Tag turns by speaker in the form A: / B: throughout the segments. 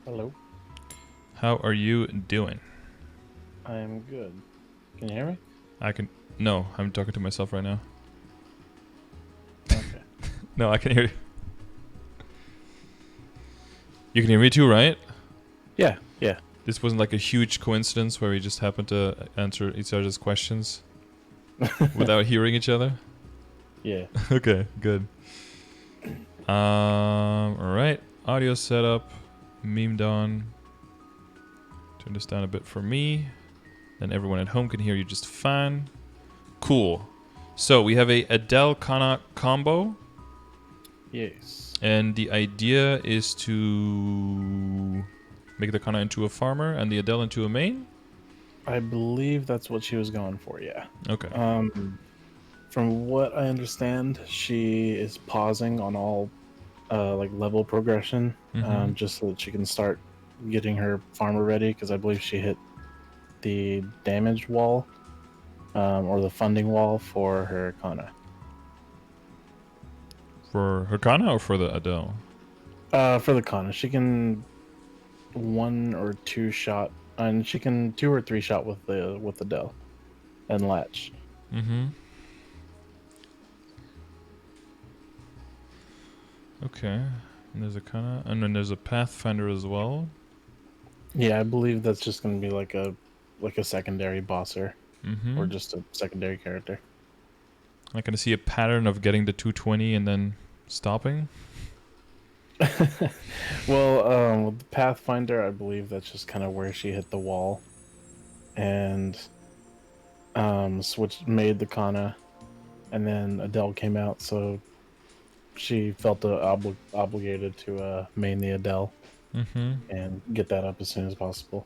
A: Hello.
B: How are you doing?
A: I'm good. Can you hear me?
B: I can. No, I'm talking to myself right now.
A: Okay.
B: No, I can hear you. You can hear me too, right?
A: Yeah, yeah.
B: This wasn't like a huge coincidence where we just happened to answer each other's questions without hearing each other.
A: Yeah.
B: Okay, good. All right. Audio setup, memed on. Turn this down a bit for me. Then everyone at home can hear you just fine. Cool. So we have a Adele Kanna combo.
A: Yes.
B: And the idea is to make the Kanna into a farmer and the Adele into a main?
A: I believe that's what she was going for, yeah.
B: Okay.
A: Um from what I understand, she is pausing on all like level progression
B: Mm-hmm.
A: just so that she can start getting her farmer ready because I believe she hit the damage wall or the funding wall for her Kana.
B: For her Kanna or for the Adele?
A: For the Kana, she can one or two shot, and she can two or three shot with the Dell and latch.
B: Mm-hmm. Okay. And there's a Kanna. And then there's a Pathfinder as well.
A: Yeah, I believe that's just gonna be like a secondary bosser
B: Mm-hmm.
A: or just a secondary character.
B: I can see a pattern of getting the 220 and then stopping.
A: Well, with the Pathfinder, I believe that's just kind of where she hit the wall and switched made the Kana, and then Adele came out, so she felt obligated to main the Adele
B: Mm-hmm.
A: and get that up as soon as possible.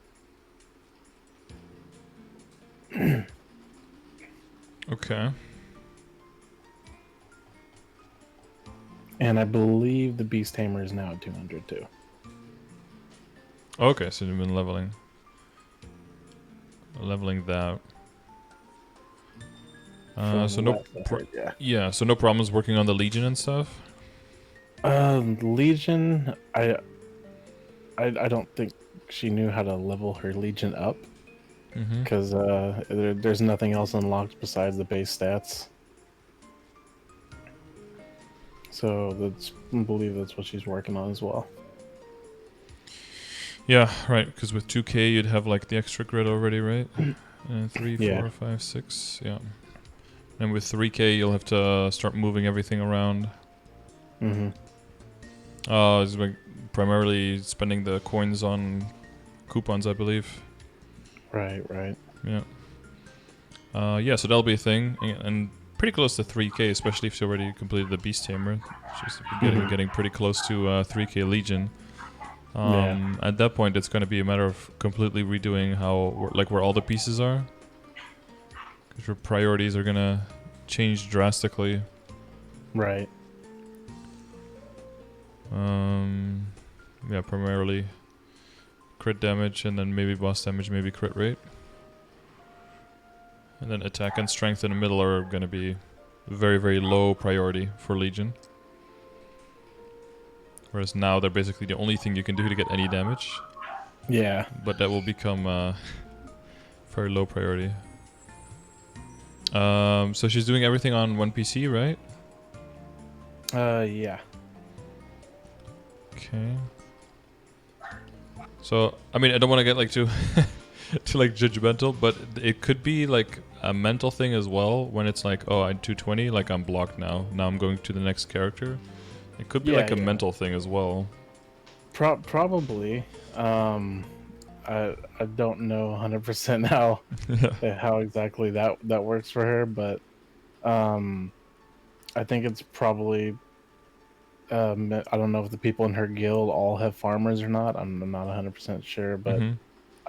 B: Okay.
A: And I believe the Beast Tamer is now at 200 too.
B: Okay, so you've been leveling that. So
A: From
B: no,
A: last I heard, yeah.
B: yeah, so no problems working on the Legion and stuff.
A: Legion, I don't think she knew how to level her Legion up
B: Mm-hmm.
A: because there's nothing else unlocked besides the base stats. So that's I believe that's what she's working on as well.
B: Yeah, right. Because with 2K, you'd have like the extra grid already, right? Three,
A: Yeah.
B: four, five, six. Yeah. And with 3K, you'll have to start moving everything around.
A: Hmm.
B: It's like primarily spending the coins on coupons, I believe.
A: Right. Right.
B: Yeah. Yeah. So that'll be a thing, and pretty close to 3K, especially if you already completed the Beast Tamer. She's
A: Hmm.
B: getting pretty close to 3K Legion.
A: Yeah.
B: At that point, it's going to be a matter of completely redoing how like where all the pieces are, because your priorities are gonna change drastically.
A: Right.
B: Um, yeah, primarily crit damage, and then maybe boss damage, maybe crit rate, and then attack and strength in the middle are gonna be very very low priority for Legion. Whereas now they're basically the only thing you can do to get any damage,
A: Yeah.
B: but that will become very low priority. So she's doing everything on one PC, right?
A: Yeah.
B: Okay. So I mean, I don't want to get like too too like judgmental, but it could be like a mental thing as well. When it's like, oh, I'm 220, like I'm blocked now. Now I'm going to the next character. It could be
A: Yeah.
B: like a
A: Yeah.
B: mental thing as well.
A: Probably. I don't know 100% how
B: Yeah.
A: how exactly that works for her, but um, I think it's probably I don't know if the people in her guild all have farmers or not. I'm not 100% sure, but
B: Mm-hmm.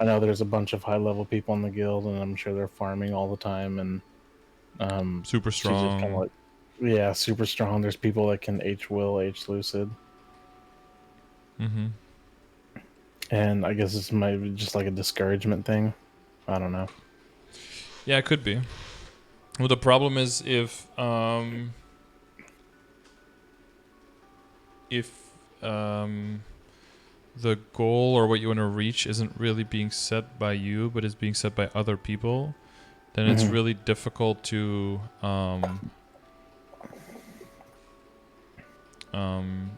A: I know there's a bunch of high level people in the guild, and I'm sure they're farming all the time. And
B: Super
A: she's just kind of
B: strong.
A: like, yeah, super strong. There's people that can H will, H lucid,
B: Mm-hmm.
A: and I guess it's maybe just like a discouragement thing. I don't know.
B: Yeah, it could be. Well, the problem is if the goal or what you want to reach isn't really being set by you, but is being set by other people, then it's
A: Hmm.
B: really difficult to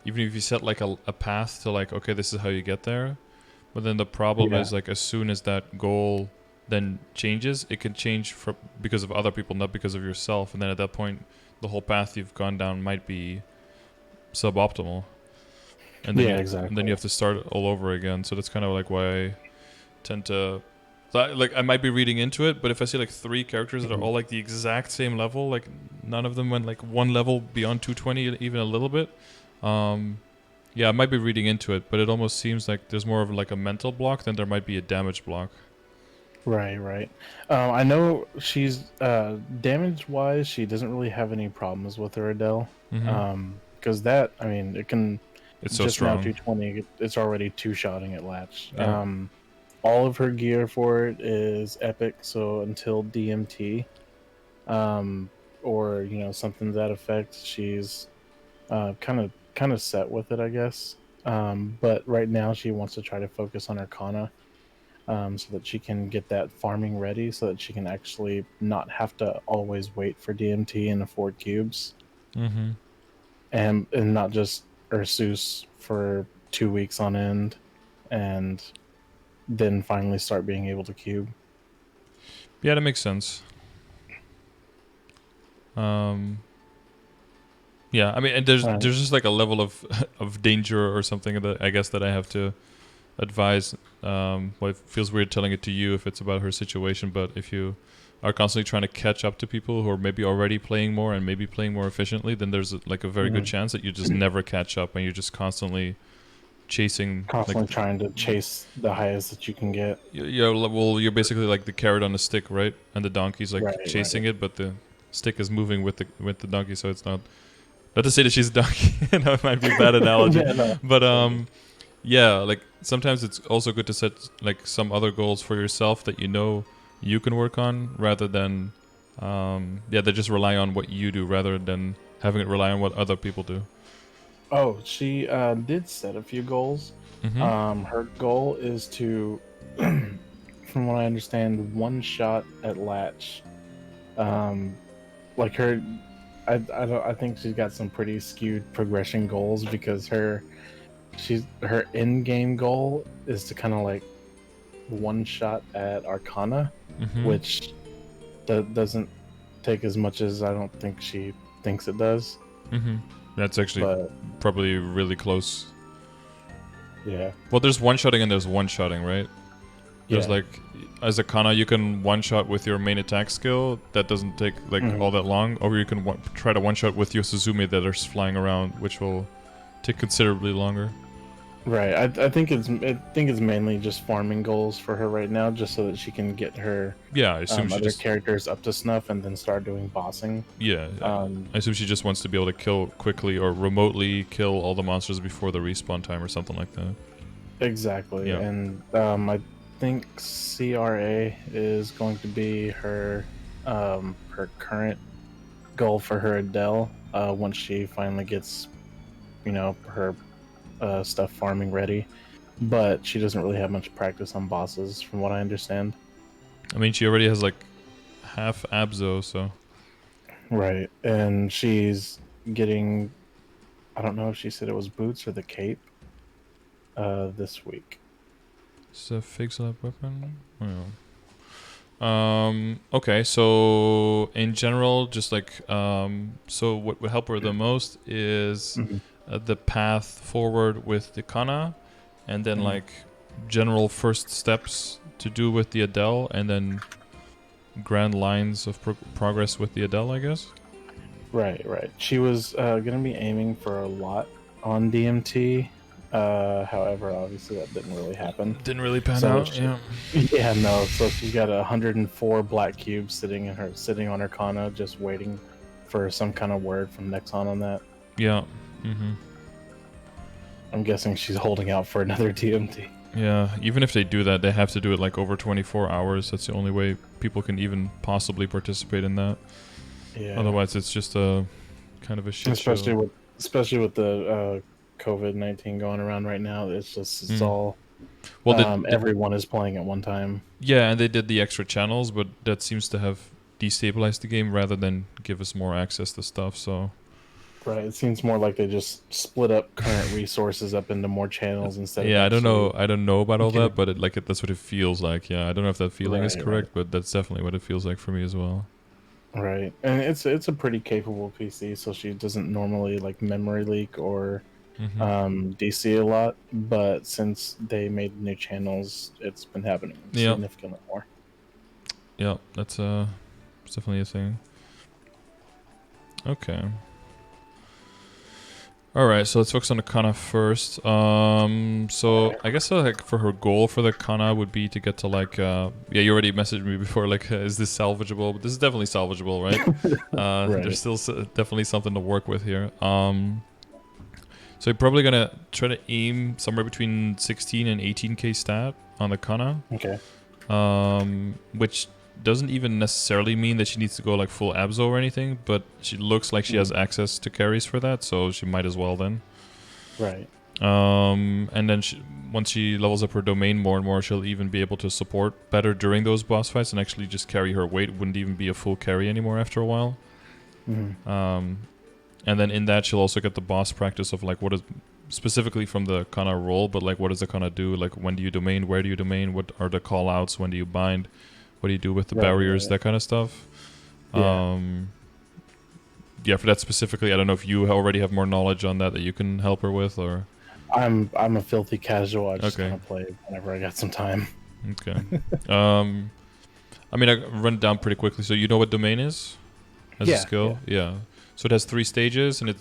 B: even if you set like a path to like, okay, this is how you get there, but then the problem
A: Yeah.
B: is like as soon as that goal then changes, it can change for because of other people, not because of yourself, and then at that point the whole path you've gone down might be suboptimal, and then
A: Yeah,
B: you
A: exactly.
B: have to start all over again. So that's kind of like why I tend to like I might be reading into it, but if I see like three characters that are
A: Hmm.
B: all like the exact same level, like none of them went like one level beyond 220 even a little bit, um yeah, I might be reading into it, but it almost seems like there's more of like a mental block than there might be a damage block.
A: Right, right. I know she's damage wise, she doesn't really have any problems with her Adele.
B: Mm-hmm.
A: Because that, I mean, it can
B: It's so
A: just now
B: strong.
A: 220. It's already two shotting at latch.
B: Yeah.
A: All of her gear for it is epic. So until DMT, um, or something to that effect, she's kind of set with it, I guess. But right now she wants to try to focus on Arcana, so that she can get that farming ready, so that she can actually not have to always wait for DMT and afford cubes,
B: Mm-hmm.
A: and not just Ursus for 2 weeks on end, and then finally start being able to cube.
B: Yeah, that makes sense. Um, yeah, I mean, and there's
A: Uh,
B: there's just like a level of of danger or something that I guess that I have to advise. Well, it feels weird telling it to you if it's about her situation, but if you are constantly trying to catch up to people who are maybe already playing more and maybe playing more efficiently, then there's like a very good
A: mhm.
B: chance that you just never catch up and you're just constantly chasing like
A: Constantly trying to chase the highest that you can get.
B: you're basically like the carrot on the stick, right? And the donkey's like
A: Right,
B: chasing
A: right.
B: it, but the stick is moving with the donkey, so it's not to say that she's a donkey. No, it might be a bad analogy,
A: Yeah, no,
B: but
A: all good.
B: yeah, like sometimes it's also good to set like some other goals for yourself that you know you can work on, rather than yeah, they just rely on what you do rather than having it rely on what other people do.
A: Oh, she did set a few goals.
B: Mm-hmm.
A: Her goal is to, from what I understand, one shot at latch. Um, like her, I think she's got some pretty skewed progression goals, because her end game goal is to kind of like one shot at Arcana,
B: Mm-hmm.
A: which doesn't take as much as I don't think she thinks it does.
B: Mm-hmm. That's actually
A: But
B: probably really close.
A: yeah,
B: Well, there's one shotting and there's one shotting, right? There's
A: yeah.
B: like, as a Kana, you can one shot with your main attack skill. That doesn't take like
A: Mhm.
B: all that long. Or you can try to one shot with your Suzumi that are flying around, which will take considerably longer.
A: Right. I think it's mainly just farming goals for her right now, just so that she can get her
B: Yeah, I assume she
A: other
B: just.
A: characters up to snuff and then start doing bossing.
B: Yeah,
A: Um,
B: I assume she just wants to be able to kill quickly or remotely kill all the monsters before the respawn time or something like that.
A: exactly.
B: Yeah.
A: And I think CRA is going to be her current goal for her Adele, once she finally gets her stuff farming ready. But she doesn't really have much practice on bosses, from what I understand.
B: I mean, she already has like half Abzo, so.
A: Right. And she's getting, I don't know if she said it was boots or the cape, this week.
B: It's a fake select weapon? Oh, yeah. Okay, so in general, just like so what would help her the most is
A: Hmm.
B: the path forward with the Kana, and then
A: Hmm.
B: like general first steps to do with the Adele, and then grand lines of progress with the Adele, I guess.
A: Right, right. She was going to be aiming for a lot on DMT. However, obviously that didn't really happen.
B: Didn't really pan
A: So
B: out, yeah.
A: yeah, no. So she's got 104 black cubes sitting on her Kana, just waiting for some kind of word from Nexon on that.
B: Yeah. Mm-hmm.
A: I'm guessing she's holding out for another DMT.
B: Yeah, even if they do that, they have to do it like over 24 hours. That's the only way people can even possibly participate in that.
A: Yeah.
B: Otherwise, it's just a kind of a shit show.
A: especially with especially with the COVID-19 going around right now. It's
B: Mm.
A: all
B: Well,
A: everyone is playing at one time.
B: yeah, and they did the extra channels, but that seems to have destabilized the game rather than give us more access to stuff. So
A: Right. It seems more like they just split up current resources up into more channels instead of
B: yeah, I don't know.
A: actually
B: I don't know about all
A: giving.
B: that, but that's what it feels like. Yeah, I don't know if that feeling is
A: Right. Right.
B: correct, but that's definitely what it feels like for me as well.
A: Right. And it's a pretty capable PC, so she doesn't normally like memory leak or
B: Mm-hmm.
A: DC a lot, but since they made new channels, it's been happening
B: Yeah,
A: significantly more.
B: yeah, it's definitely a thing. Okay. All right, so let's focus on the Kana first. So I guess like for her goal for the Kana would be to get to like, yeah, you already messaged me before. Like, is this salvageable? But this is definitely salvageable, right? There's
A: Right.
B: still definitely something to work with here. So you're probably gonna try to aim somewhere between 16 and 18k stat on the Kana,
A: Okay.
B: which doesn't even necessarily mean that she needs to go like full Abzo or anything, but she looks like she has access to carries for that, so she might as well then.
A: Right.
B: And then once she levels up her domain more and more, she'll even be able to support better during those boss fights and actually just carry her weight. It wouldn't even be a full carry anymore after a while.
A: Mm-hmm.
B: And then in that, she'll also get the boss practice of like what is specifically from the Kana role, but like what does the Kana do? Like when do you domain? Where do you domain? What are the call outs? When do you bind? What do you do with the
A: Right.
B: barriers?
A: Right.
B: That kind of stuff.
A: Yeah.
B: Yeah, for that specifically, I don't know if you already have more knowledge on that you can help her with, or
A: I'm a filthy casual. I just kind
B: okay,
A: of play whenever I got some time.
B: okay. Um, I mean, I run it down pretty quickly. So you know what domain is as a
A: Yeah. Yeah.
B: skill, yeah. So it has 3 stages, and it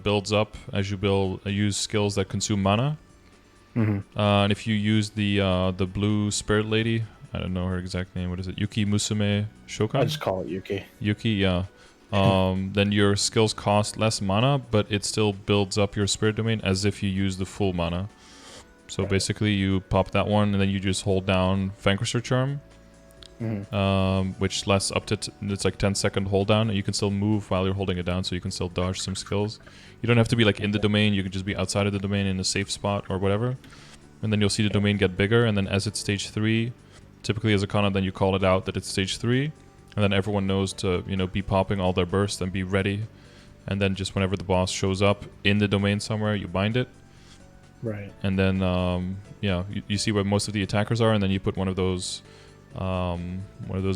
B: builds up as you use skills that consume mana.
A: Mm-hmm.
B: And if you use the blue spirit lady, I don't know her exact name. What is it? Yuki Musume
A: I
B: Shokan?
A: just call it Yuki.
B: Yuki, yeah. Then your skills cost less mana, but it still builds up your spirit domain as if you use the full mana. So
A: Right.
B: basically, you pop that one, and then you just hold down Vanquisher Charm,
A: Mm-hmm.
B: which lasts up to it's like 10-second hold down, and you can still move while you're holding it down, so you can still dodge some skills. You don't have to be like in the domain; you can just be outside of the domain in a safe spot or whatever. And then you'll see the domain get bigger, and then as it's stage 3, typically as a Kana, then you call it out that it's stage 3, and then everyone knows to be popping all their bursts and be ready. And then just whenever the boss shows up in the domain somewhere, you bind it.
A: Right.
B: And then yeah, you see where most of the attackers are, and then you put one of those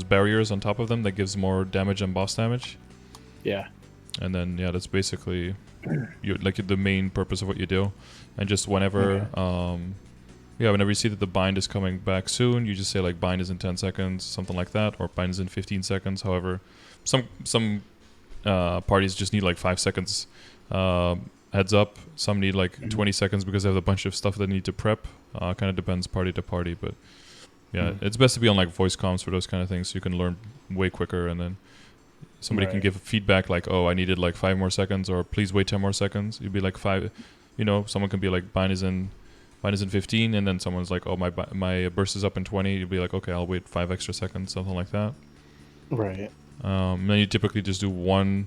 B: barriers on top of them that gives more damage and boss damage.
A: Yeah.
B: And then yeah, that's basically the main purpose of what you do. And just whenever
A: Okay.
B: yeah, whenever you see that the bind is coming back soon, you just say like bind is in 10 seconds, something like that, or bind is in 15 seconds. However, some parties just need like 5 seconds heads up. Some need like 20 seconds because they have a bunch of stuff they need to prep. Kind of depends party to party, but yeah, it's best to be on like voice comms for those kind of things so you can learn way quicker, and then somebody can
A: Right.
B: give feedback like, oh, I needed like 5 more seconds, or please wait 10 more seconds. You'd be like 5, someone can be like bind is in 15, and then someone's like, oh, my burst is up in 20. You'd be like, okay, I'll wait 5 extra seconds, something like that.
A: Right.
B: And then you typically just do one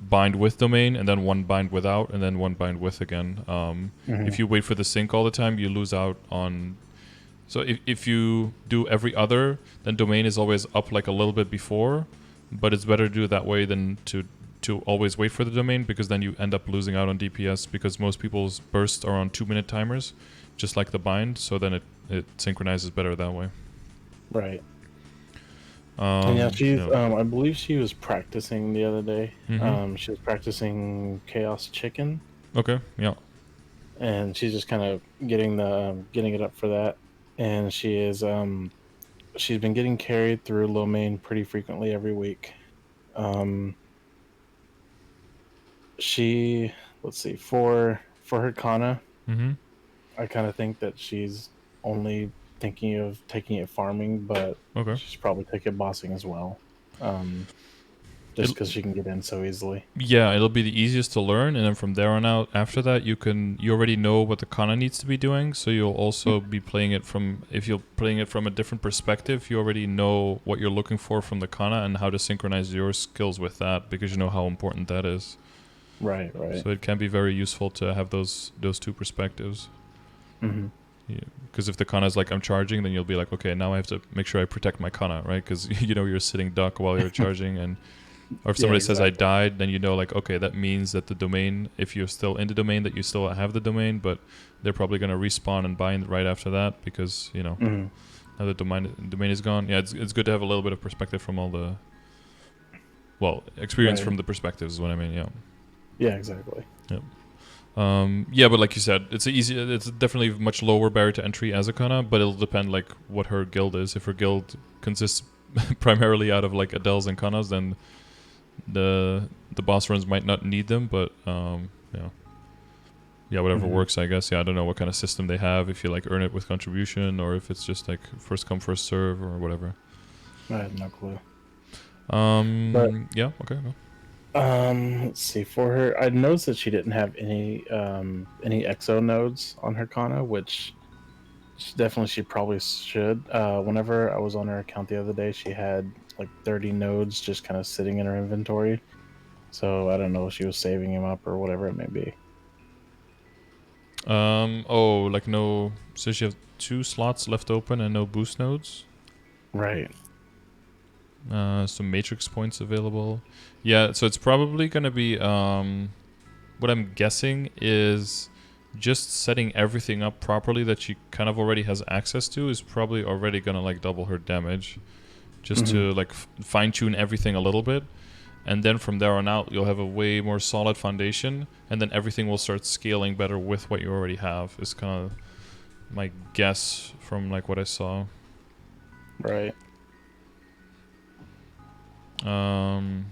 B: bind with domain, and then one bind without, and then one bind with again. If you wait for the sync all the time, you lose out on. So if you do every other, then domain is always up like a little bit before, but it's better to do it that way than to always wait for the domain, because then you end up losing out on DPS, because most people's bursts are on 2-minute timers, just like the bind, so then it synchronizes better that way.
A: Right. And yeah, she's.
B: Yeah.
A: I believe she was practicing the other day.
B: Mm-hmm.
A: She was practicing Chaos Chicken,
B: Okay. Yeah.
A: and she's just kind of getting it up for that. And she is. She's been getting carried through low main pretty frequently every week. Um, she. Let's see, for her Kana,
B: Mm-hmm.
A: I kind of think that she's only thinking of taking it farming, but
B: Okay.
A: she's probably taking bossing as well. Just
B: It'll,
A: because she can get in so easily.
B: yeah, it'll be the easiest to learn, and then from there on out, after that, you already know what the Kana needs to be doing, so you'll also be playing it if you're playing it from a different perspective, you already know what you're looking for from the Kana and how to synchronize your skills with that, because you know how important that is.
A: Right, right.
B: So it can be very useful to have those two perspectives.
A: Mm-hmm.
B: Because if the Kanna is like, I'm charging, then you'll be like, okay, now I have to make sure I protect my Kanna, right? Because you're a sitting duck while you're charging, and or if
A: Yeah,
B: somebody says I
A: exactly.
B: died, then you know, like, okay, that means that the domain, if you're still in the domain, that you still have the domain, but they're probably gonna respawn and bind right after that because
A: Mm-hmm.
B: now the domain is gone. Yeah, it's good to have a little bit of perspective from all the experience
A: Right.
B: from the perspectives is what I mean. Yeah.
A: Yeah, exactly.
B: Yeah. Yeah, but like you said, it's definitely much lower barrier to entry as a Kana, but it'll depend like what her guild is. If her guild consists primarily out of like Adels and Kanas, then the boss runs might not need them, but yeah, whatever
A: Mm-hmm.
B: works, I guess. Yeah, I don't know what kind of system they have, if you like earn it with contribution or if it's just like first come first serve or whatever.
A: I have no clue. But
B: Yeah, okay. No.
A: let's see. For her, I noticed that she didn't have any exo nodes on her Kana, which she probably should. Whenever I was on her account the other day, she had like 30 nodes just kind of sitting in her inventory. So I don't know if she was saving him up or whatever it may be.
B: Oh, like no. So she has 2 slots left open and no boost nodes.
A: Right.
B: Some matrix points available. Yeah, so it's probably gonna be what I'm guessing is just setting everything up properly that she kind of already has access to is probably already gonna like double her damage, just
A: Mm-hmm.
B: to like fine tune everything a little bit, and then from there on out you'll have a way more solid foundation, and then everything will start scaling better with what you already have. Is kind of my guess from like what I saw.
A: Right.
B: Um,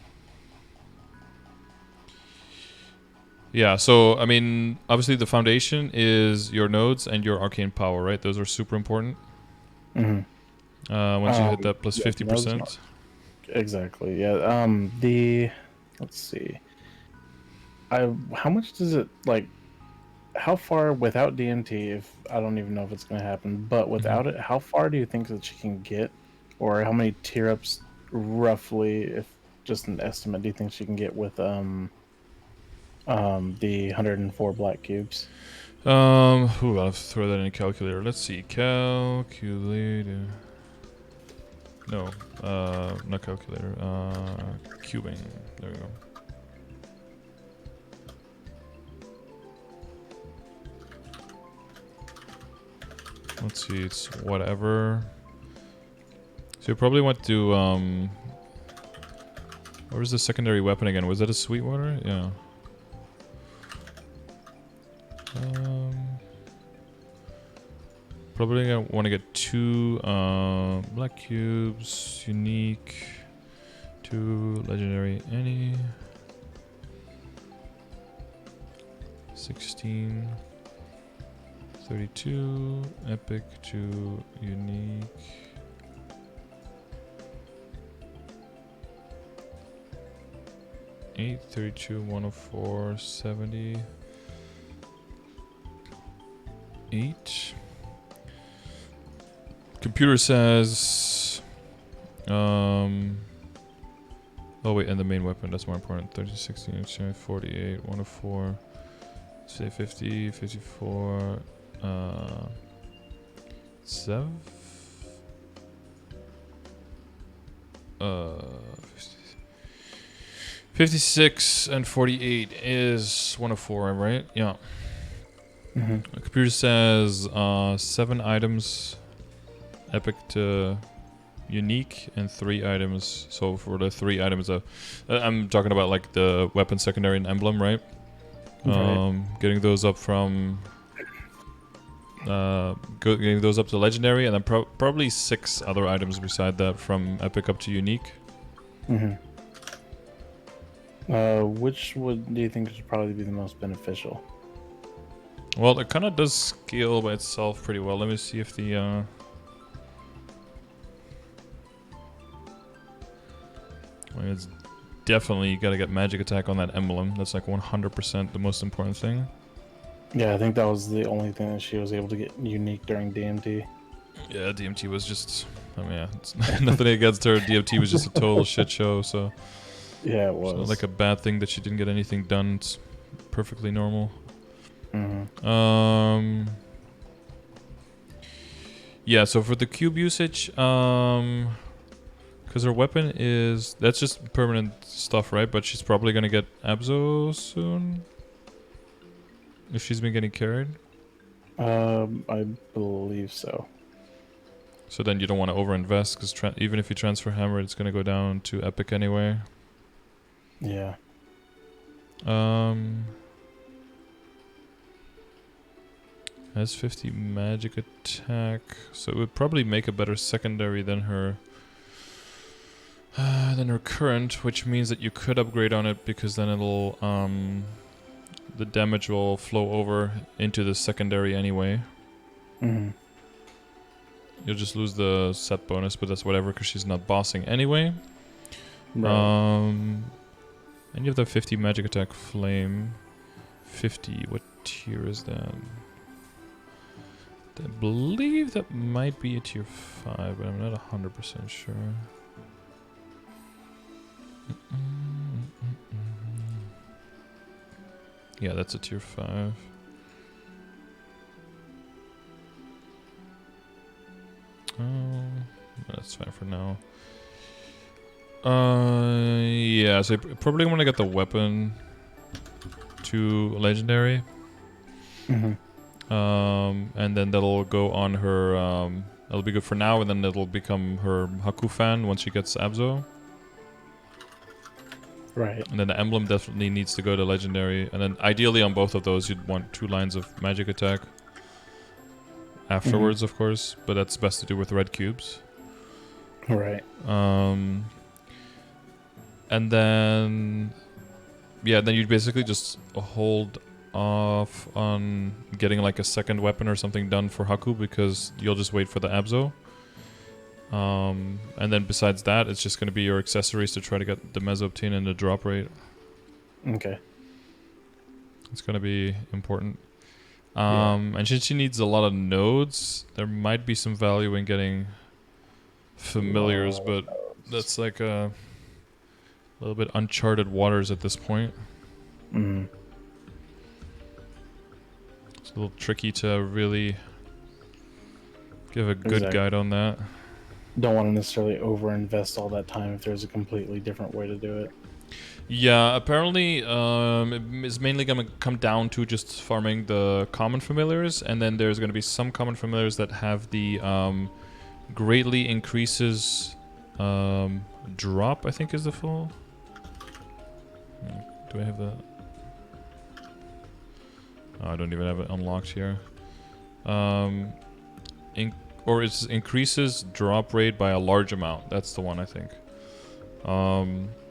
B: Yeah, so I mean, obviously the foundation is your nodes and your arcane power, right? Those are super important.
A: Mm-hmm.
B: Once you hit that plus
A: Yeah, nodes.
B: 50%.
A: Exactly. Yeah. The let's see. How much does it like? How far without DMT? If I don't even know if it's going to happen, but
B: Hmm.
A: without it, how far do you think that she can get, or how many tier ups roughly, if just an estimate, do you think she can get with the 104 black cubes?
B: I'll have to throw that in a calculator. Let's see, calculator. No, not calculator. Cubing. There we go. Let's see, it's whatever. So you probably want to what was the secondary weapon again? Was that a Sweetwater? Yeah. Probably gonna want to get 2 black cubes, unique, 2 legendary any, 16, 32, epic, 2 unique. Eight, 32, 104, 70, 8. Computer says, oh wait, and the main weapon, that's more important. 30, 16, 48, 104, say 50, 54, 7, 56 and 48 is 104, right? Yeah.
A: Mm-hmm.
B: The computer says 7 items epic to unique and 3 items. So for the 3 items, I'm talking about like the weapon secondary and emblem, right?
A: Right.
B: Getting those up from getting those up to legendary, and then probably 6 other items beside that from epic up to unique.
A: Mm-hmm. Which would do you think should probably be the most beneficial?
B: Well, it kind of does scale by itself pretty well. Let me see if the I mean, it's definitely, you gotta get magic attack on that emblem. That's like 100% the most important thing.
A: Yeah, I think that was the only thing that she was able to get unique during DMT.
B: Yeah, DMT was just, I mean, yeah, it's nothing against her. DMT was just a total shit show, so
A: Yeah, it
B: it's not like
A: was.
B: a bad thing that she didn't get anything done. It's perfectly normal.
A: Mm-hmm.
B: Yeah, so for the cube usage, because her weapon is... That's just permanent stuff, right? But she's probably going to get Abzo soon. If she's been getting carried.
A: I believe so.
B: So then you don't want to overinvest, because even if you transfer Hammer, it's going to go down to Epic anyway.
A: Yeah.
B: Has 50 magic attack, so it would probably make a better secondary than her current, which means that you could upgrade on it, because then it'll the damage will flow over into the secondary anyway.
A: Mm-hmm.
B: You'll just lose the set bonus, but that's whatever, because she's not bossing anyway.
A: Right.
B: And you have the 50 magic attack flame. 50, what tier is that? I believe that might be a tier 5, but I'm not 100% sure. Yeah, that's a tier 5. Oh, that's fine for now. Yeah, so I probably want to get the weapon to legendary.
A: Mm-hmm.
B: And then that'll go on her, that'll be good for now, and then it'll become her Haku fan once she gets Abzo.
A: Right.
B: And then the emblem definitely needs to go to legendary, and then ideally on both of those you'd want 2 lines of magic attack. Afterwards, of course, but that's best to do with red cubes.
A: Right.
B: And then... Yeah, then you'd basically just hold off on getting like a second weapon or something done for Haku, because you'll just wait for the Abzo. And then besides that, it's just going to be your accessories to try to get the Meso-Obtain and the drop rate.
A: Okay.
B: It's going to be important.
A: Yeah.
B: And since she needs a lot of nodes, there might be some value in getting familiars, but that's like a little bit uncharted waters at this point.
A: Mm-hmm.
B: It's a little tricky to really give a good guide on that.
A: Don't want to necessarily overinvest all that time if there's a completely different way to do it.
B: Yeah, apparently it's mainly going to come down to just farming the common familiars, and then there's going to be some common familiars that have the greatly increases drop, I think is the full. Do I have that? Oh, I don't even have it unlocked here. Or it increases drop rate by a large amount. That's the one, I think.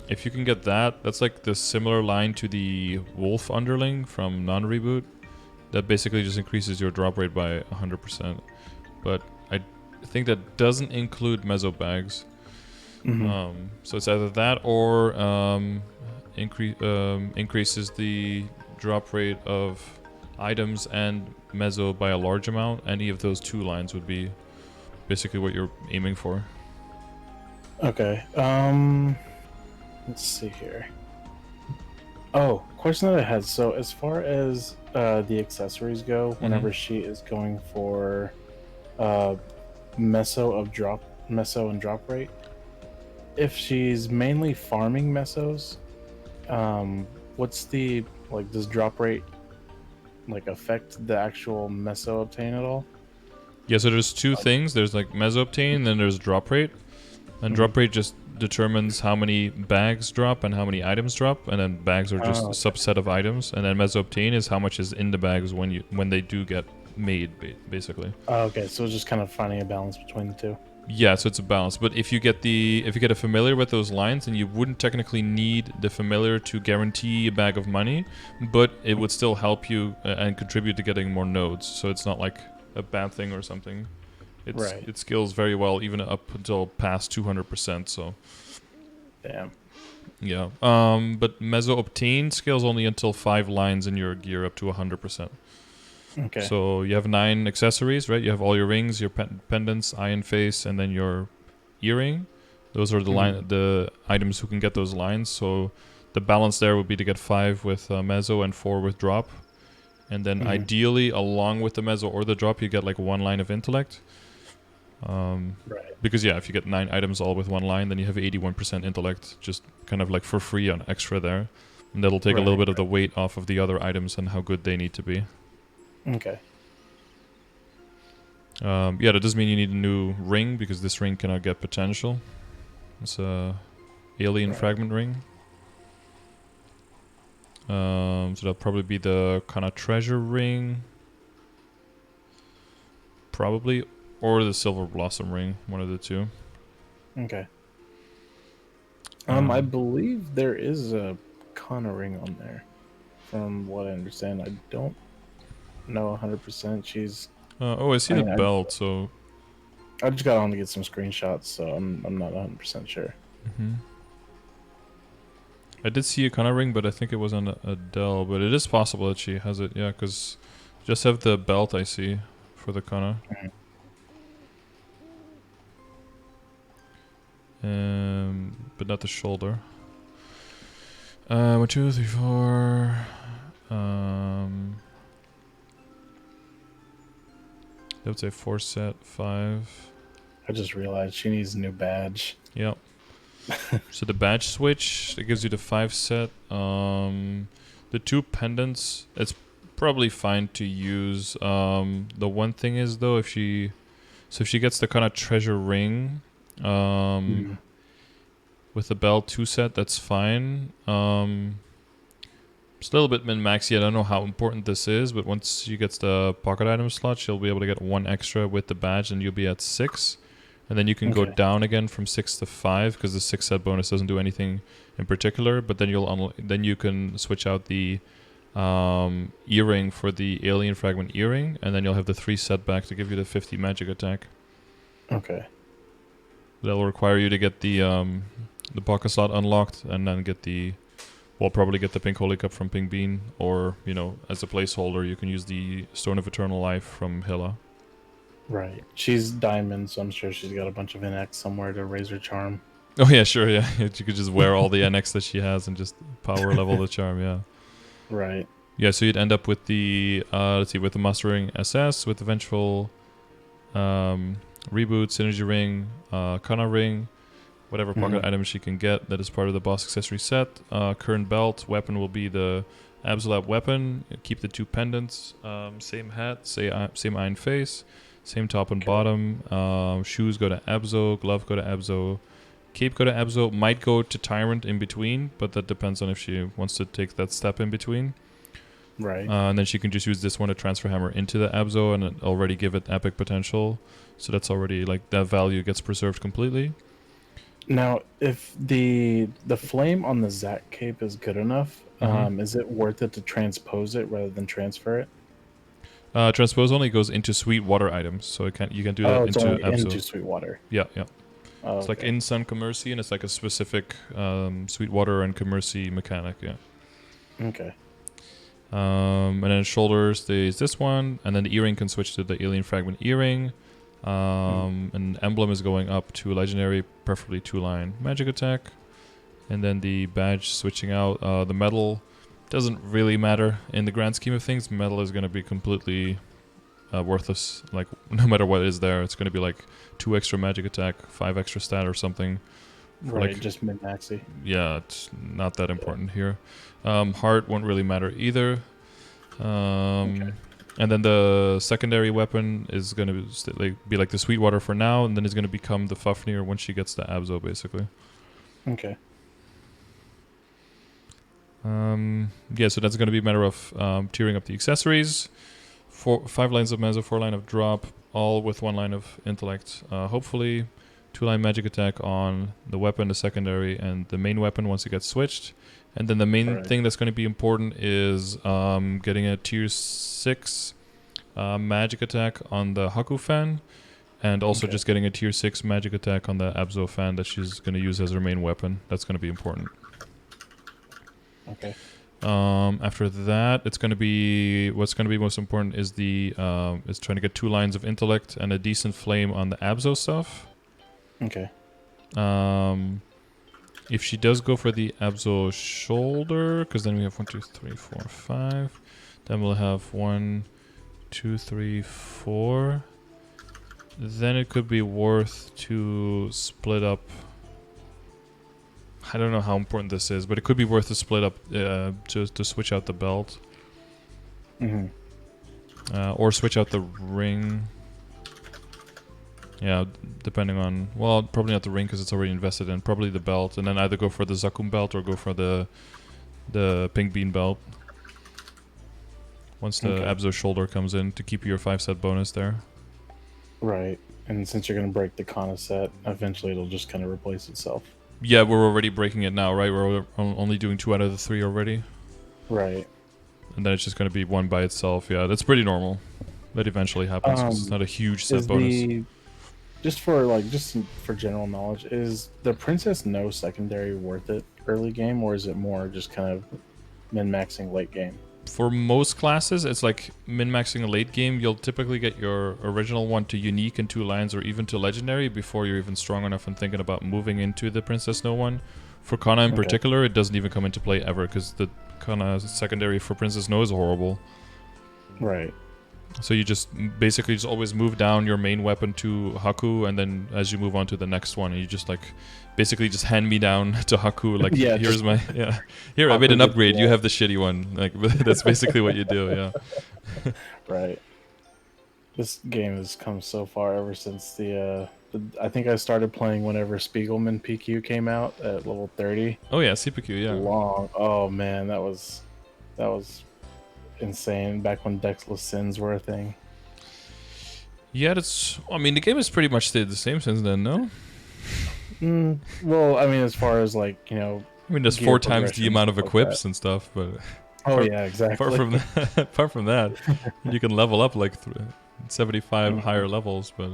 B: If you can get that, that's like the similar line to the Wolf Underling from non-Reboot. That basically just increases your drop rate by 100%. But I think that doesn't include Meso bags.
A: Mm-hmm.
B: So it's either that or increases the drop rate of items and Meso by a large amount. Any of those 2 lines would be basically what you're aiming for.
A: Okay. Let's see here. Oh, question that I had. So as far as the accessories go, whenever she is going for meso and drop rate, if she's mainly farming mesos, what's the does drop rate affect the actual meso obtain at all?
B: Yeah, so there's 2 things. There's like Meso-Obtain, and then there's drop rate. And drop rate just determines how many bags drop and how many items drop, and then bags are just a subset of items, and then Meso-Obtain is how much is in the bags when they do get made, basically.
A: Okay, so it's just kind of finding a balance between the 2.
B: Yeah, so it's a balance. But if you get a familiar with those lines, then you wouldn't technically need the familiar to guarantee a bag of money, but it would still help you and contribute to getting more nodes. So it's not like a bad thing or something. It scales very well even up until past 200%. So.
A: Damn.
B: Yeah. But Meso-Obtain scales only until 5 lines in your gear up to 100%.
A: Okay.
B: So you have 9 accessories, right? You have all your rings, your pendants, eye and face, and then your earring. Those are the items who can get those lines. So the balance there would be to get 5 with mezzo and 4 with drop. And then ideally, along with the mezzo or the drop, you get like 1 line of intellect.
A: Right.
B: Because yeah, if you get 9 items all with 1 line, then you have 81% intellect, just kind of like for free on extra there. And that'll take a little bit of the weight off of the other items and how good they need to be.
A: Okay.
B: Yeah, that does mean you need a new ring, because this ring cannot get potential. It's a alien fragment ring. So that'll probably be the Kanna treasure ring. Probably. Or the silver blossom ring, one of the two.
A: Okay. I believe there is a Kanna ring on there, from what I understand. I don't know 100%. She's.
B: I see the belt. So
A: I just got on to get some screenshots, so I'm not 100% sure.
B: I did see a Kanna ring, but I think it was on Adele. But it is possible that she has it. Yeah, because just have the belt I see for the Kanna. But not the shoulder. 1, 2, 3, 4. I would say 4 set, 5.
A: I just realized she needs a new badge.
B: Yep. So the badge switch, it gives you the 5 set. The 2 pendants, it's probably fine to use. The one thing is though, if she gets the kind of treasure ring, with the belt 2 set, that's fine. It's a little bit min-maxy. I don't know how important this is, but once she gets the pocket item slot, she'll be able to get 1 extra with the badge, and you'll be at 6. And then you can go down again from 6 to 5, because the 6 set bonus doesn't do anything in particular. But then you can switch out the earring for the alien fragment earring, and then you'll have the 3 set back to give you the 50 magic attack.
A: Okay.
B: That'll require you to get the pocket slot unlocked, and then probably get the pink holy cup from Pink Bean, or as a placeholder you can use the Stone of Eternal Life from Hilla.
A: Right. She's diamond, so I'm sure she's got a bunch of NX somewhere to raise her charm.
B: Oh yeah, sure, yeah. You could just wear all the NX that she has and just power level the charm, yeah.
A: Right.
B: Yeah, so you'd end up with the with the mastering SS, with the Vengeful Reboot, Synergy Ring, Kanna Ring, whatever pocket item she can get that is part of the boss accessory set. Current belt, weapon will be the Absolab weapon. Keep the 2 pendants, same hat, same iron face, same top and bottom. Shoes go to Abzo, glove go to Abzo, cape go to Abzo. Might go to Tyrant in between, but that depends on if she wants to take that step in between.
A: Right.
B: And then she can just use this one to transfer hammer into the Abzo and already give it epic potential. So that's already that value gets preserved completely.
A: Now, if the flame on the Zac cape is good enough, is it worth it to transpose it rather than transfer it?
B: Transpose only goes into sweet water items, so you can do that
A: it's
B: into
A: only
B: Abzo.
A: Into sweet water.
B: Yeah.
A: Oh,
B: it's like in Sun Commercy, and it's like a specific sweet water and Commercy mechanic. Yeah.
A: Okay.
B: And then shoulders, there's this one, and then the earring can switch to the alien fragment earring. An emblem is going up to legendary, preferably 2-line magic attack, and then the badge switching out. The medal doesn't really matter in the grand scheme of things. Medal is going to be completely worthless. Like no matter what is there, it's going to be like 2 extra magic attack, 5 extra stat or something.
A: Right, just min-maxy.
B: Yeah, it's not that important here. Heart won't really matter either. And then the secondary weapon is going to be like the Sweetwater for now, and then it's going to become the Fafnir once she gets the Abzo, basically.
A: Okay.
B: Yeah, so that's going to be a matter of tiering up the accessories. 5 lines of Mezzo, 4 line of Drop, all with 1 line of Intellect. Hopefully, 2-line magic attack on the weapon, the secondary, and the main weapon once it gets switched. And then the main thing that's going to be important is getting a tier 6 magic attack on the Haku fan, and also just getting a tier 6 magic attack on the Abzo fan that she's going to use as her main weapon. That's going to be important.
A: Okay.
B: After that, what's going to be most important is is trying to get 2 lines of intellect and a decent flame on the Abzo stuff.
A: Okay.
B: If she does go for the Abzo shoulder, because then we have 1, 2, 3, 4, 5. Then we'll have 1, 2, 3, 4. Then it could be worth to split up. I don't know how important this is, but it could be worth to split up to switch out the belt. Or switch out the ring. Yeah, depending on... Well, probably not the ring because it's already invested in. Probably the belt. And then either go for the Zakum belt or go for the pink bean belt. Once the Abzo shoulder comes in to keep your 5-set bonus there.
A: Right. And since you're going to break the Kanna set, eventually it'll just kind of replace itself.
B: Yeah, we're already breaking it now, right? We're only doing 2 out of the 3 already.
A: Right.
B: And then it's just going to be 1 by itself. Yeah, that's pretty normal. That eventually happens because it's not a huge set bonus.
A: Just for general knowledge, is the Princess No secondary worth it early game, or is it more just kind of min-maxing late game?
B: For most classes, it's like min-maxing a late game. You'll typically get your original 1 to unique and 2 lands or even to legendary before you're even strong enough and thinking about moving into the Princess No one. For Kanna in particular, it doesn't even come into play ever because the Kanna secondary for Princess No is horrible.
A: Right.
B: So you just basically just always move down your main weapon to Haku, and then as you move on to the next one, you just like basically just hand me down to Haku. Like,
A: yeah,
B: here's my here Haku, I made an upgrade. You have the shitty one. Like that's basically what you do. Yeah.
A: Right. This game has come so far ever since the I think I started playing whenever Spiegelman PQ came out at level 30.
B: Oh yeah, CPQ. Yeah.
A: Long. Oh man, that was insane back when Dexless Sins were a thing.
B: Yeah, that's... I mean, the game has pretty much stayed the same since then, no?
A: Well, I mean, as far as like, you know...
B: I mean, there's 4 times the amount of equips and stuff, but...
A: Oh, yeah, exactly.
B: Apart from that, you can level up like 75 higher levels, but...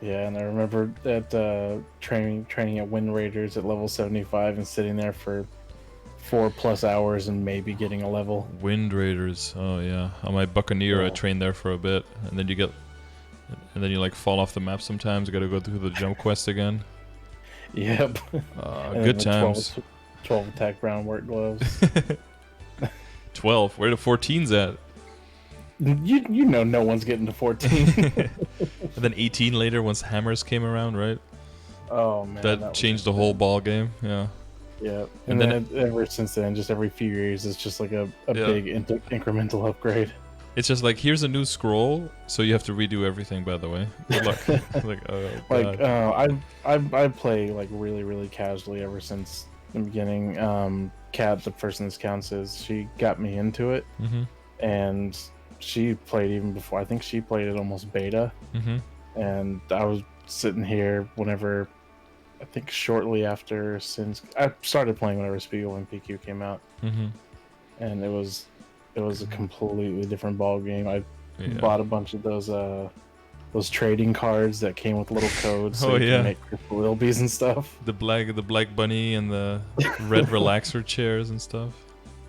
A: Yeah, and I remember that training at Wind Raiders at level 75 and sitting there for 4+ hours and maybe getting a level.
B: Wind Raiders, oh yeah. On my Buccaneer, I trained there for a bit, and then you like fall off the map sometimes. You gotta go through the jump quest again.
A: Yep.
B: Good times.
A: 12 attack brown work gloves.
B: 12? Where the 14's at?
A: You know no one's getting to 14.
B: And then 18 later once hammers came around, right?
A: Oh man.
B: That changed the whole ball game, yeah.
A: Yeah, and then ever since then, just every few years, it's just like a big incremental upgrade.
B: It's just like, here's a new scroll, so you have to redo everything. By the way, good luck.
A: I play like really casually ever since the beginning. Kat, the person this counts is, she got me into it, and she played even before. I think she played it almost beta, and I was sitting here whenever. I think shortly after I started playing whenever Spiegel and PQ came out, and it was a completely different ball game. I bought a bunch of those trading cards that came with little codes, so you can make little bees and stuff.
B: The black bunny and the red relaxer chairs and stuff.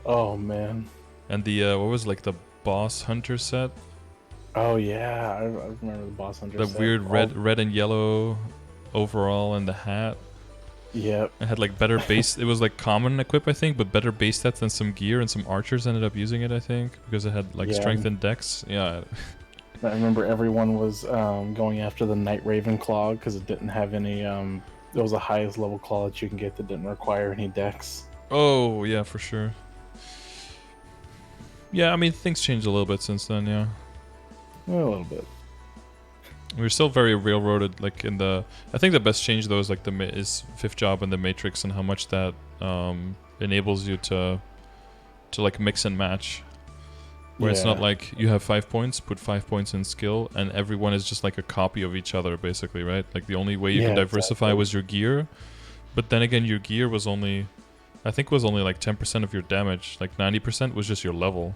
A: Oh man!
B: And the what was like the boss hunter set?
A: Oh yeah, I remember the boss hunter.
B: The
A: set.
B: Weird red and yellow overall and the hat.
A: Yep.
B: It had like better base. It was like common equip, I think, but better base stats than some gear, and some archers ended up using it, I think, because it had like strength and dex. Yeah.
A: I remember everyone was going after the Night Raven claw because it didn't have any. It was the highest level claw that you can get that didn't require any dex.
B: Oh yeah, for sure. Yeah, I mean things changed a little bit since then. Yeah.
A: A little bit.
B: We're still very railroaded, like in the... I think the best change though is like is Fifth Job and the Matrix and how much that enables you to like mix and match. Where it's not like you have 5 points, put 5 points in skill, and everyone is just like a copy of each other basically, right? Like the only way you can diversify was your gear, but then again your gear was only... I think was only like 10% of your damage, like 90% was just your level.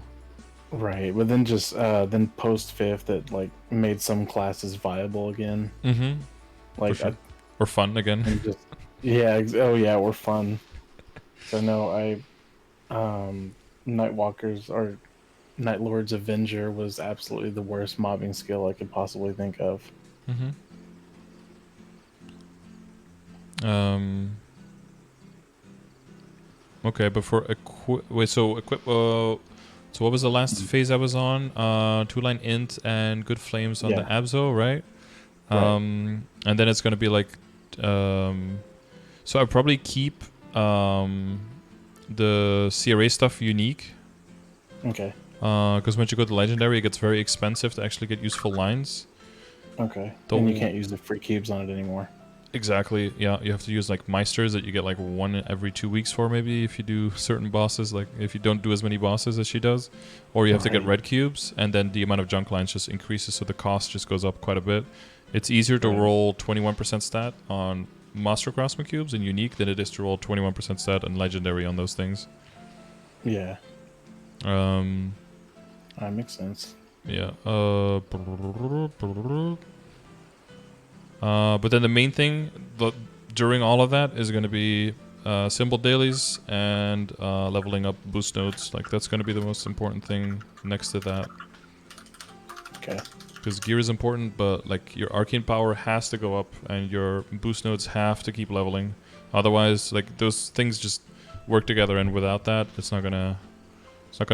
A: Right, but then just then post fifth, it like made some classes viable again. Like
B: sure. Or fun again.
A: Just, or fun. So no, Nightwalkers or Night Lord's Avenger was absolutely the worst mobbing skill I could possibly think of.
B: Okay, but for wait, so equip. So what was the last phase I was on? 2-line int and good flames on the
A: Yeah,
B: Abzo, right?
A: right.
B: And then it's gonna be like, so I probably keep the CRA stuff unique.
A: Okay.
B: Because once you go to legendary, it gets very expensive to actually get useful lines.
A: Okay. And you
B: The
A: can't use the free cubes on it anymore.
B: Exactly, yeah. You have to use like Meisters that you get like one every 2 weeks for, maybe, if you do certain bosses, like if you don't do as many bosses as she does. Or you have to get
A: Right.
B: red cubes, and then the amount of junk lines just increases, so the cost just goes up quite a bit. It's easier to
A: Right.
B: roll 21% stat on Master Craftsman cubes and unique than it is to roll 21% stat and legendary on those things.
A: Yeah.
B: Um,
A: That makes sense.
B: yeah. But then the main thing during all of that is going to be symbol dailies and leveling up boost nodes. Like, that's going to be the most important thing next to that.
A: Okay.
B: Because gear is important, but like your arcane power has to go up and your boost nodes have to keep leveling. Otherwise, like, those things just work together, and without that, it's not gonna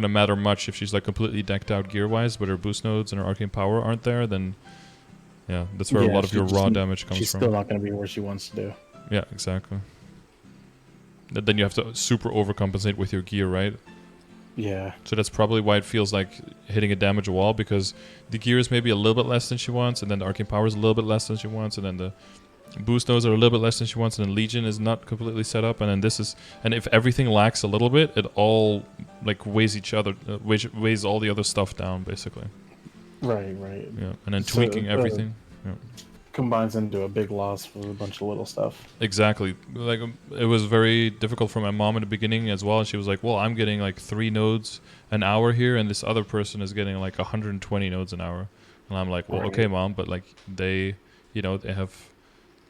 B: matter much if she's like completely decked out gear wise, but her boost nodes and her arcane power aren't there. Then yeah, that's where a
A: Yeah,
B: lot of your raw damage comes
A: she's
B: from.
A: still not going to be where she wants to do.
B: Yeah, exactly. Then you have to super overcompensate with your gear, right?
A: Yeah.
B: So that's probably why it feels like hitting a damage wall, because the gear is maybe a little bit less than she wants, and then the arcane power is a little bit less than she wants, and then the boost nodes are a little bit less than she wants, and then Legion is not completely set up, and then this is, and if everything lacks a little bit, it all like weighs each other, weighs all the other stuff down, basically.
A: Right, right.
B: Yeah, and then
A: So
B: tweaking everything. Yeah.
A: combines into a big loss with a bunch of little stuff.
B: Exactly. Like, it was very difficult for my mom in the beginning as well. She was like, "Well, I'm getting like 3 nodes an hour here, and this other person is getting like 120 nodes an hour." And I'm like, "Well, okay,
A: Right.
B: mom, but like they have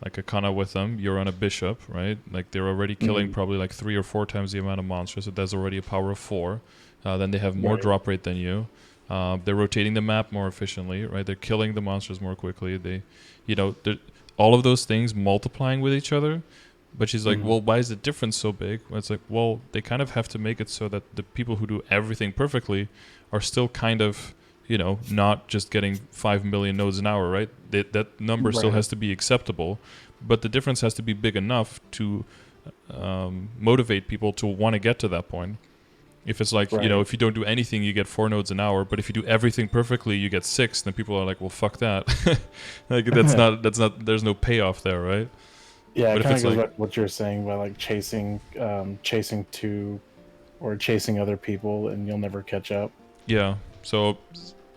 B: like a Kanna with them. You're on a bishop, right? Like, they're already killing
A: Mm,
B: probably like 3 or 4 times the amount of monsters. So that's already a power of 4. Then they have more
A: right.
B: drop rate than you. They're rotating the map more efficiently, right? They're killing the monsters more quickly. They're all of those things multiplying with each other." But she's like,
A: Mm,
B: "Well, why is the difference so big?" Well, it's like, well, they kind of have to make it so that the people who do everything perfectly are still kind of, not just getting 5 million nodes an hour, right? That number still
A: right.
B: has to be acceptable, but the difference has to be big enough to motivate people to want to get to that point. If it's like,
A: Right.
B: if you don't do anything, you get 4 nodes an hour, but if you do everything perfectly, you get 6, then people are like, "Well, fuck that." Like, that's not, there's no payoff there, right?
A: Yeah, it
B: But if
A: kind of
B: it's
A: goes
B: like,
A: back to what you were saying about like chasing two, or chasing other people, and you'll never catch up.
B: yeah, so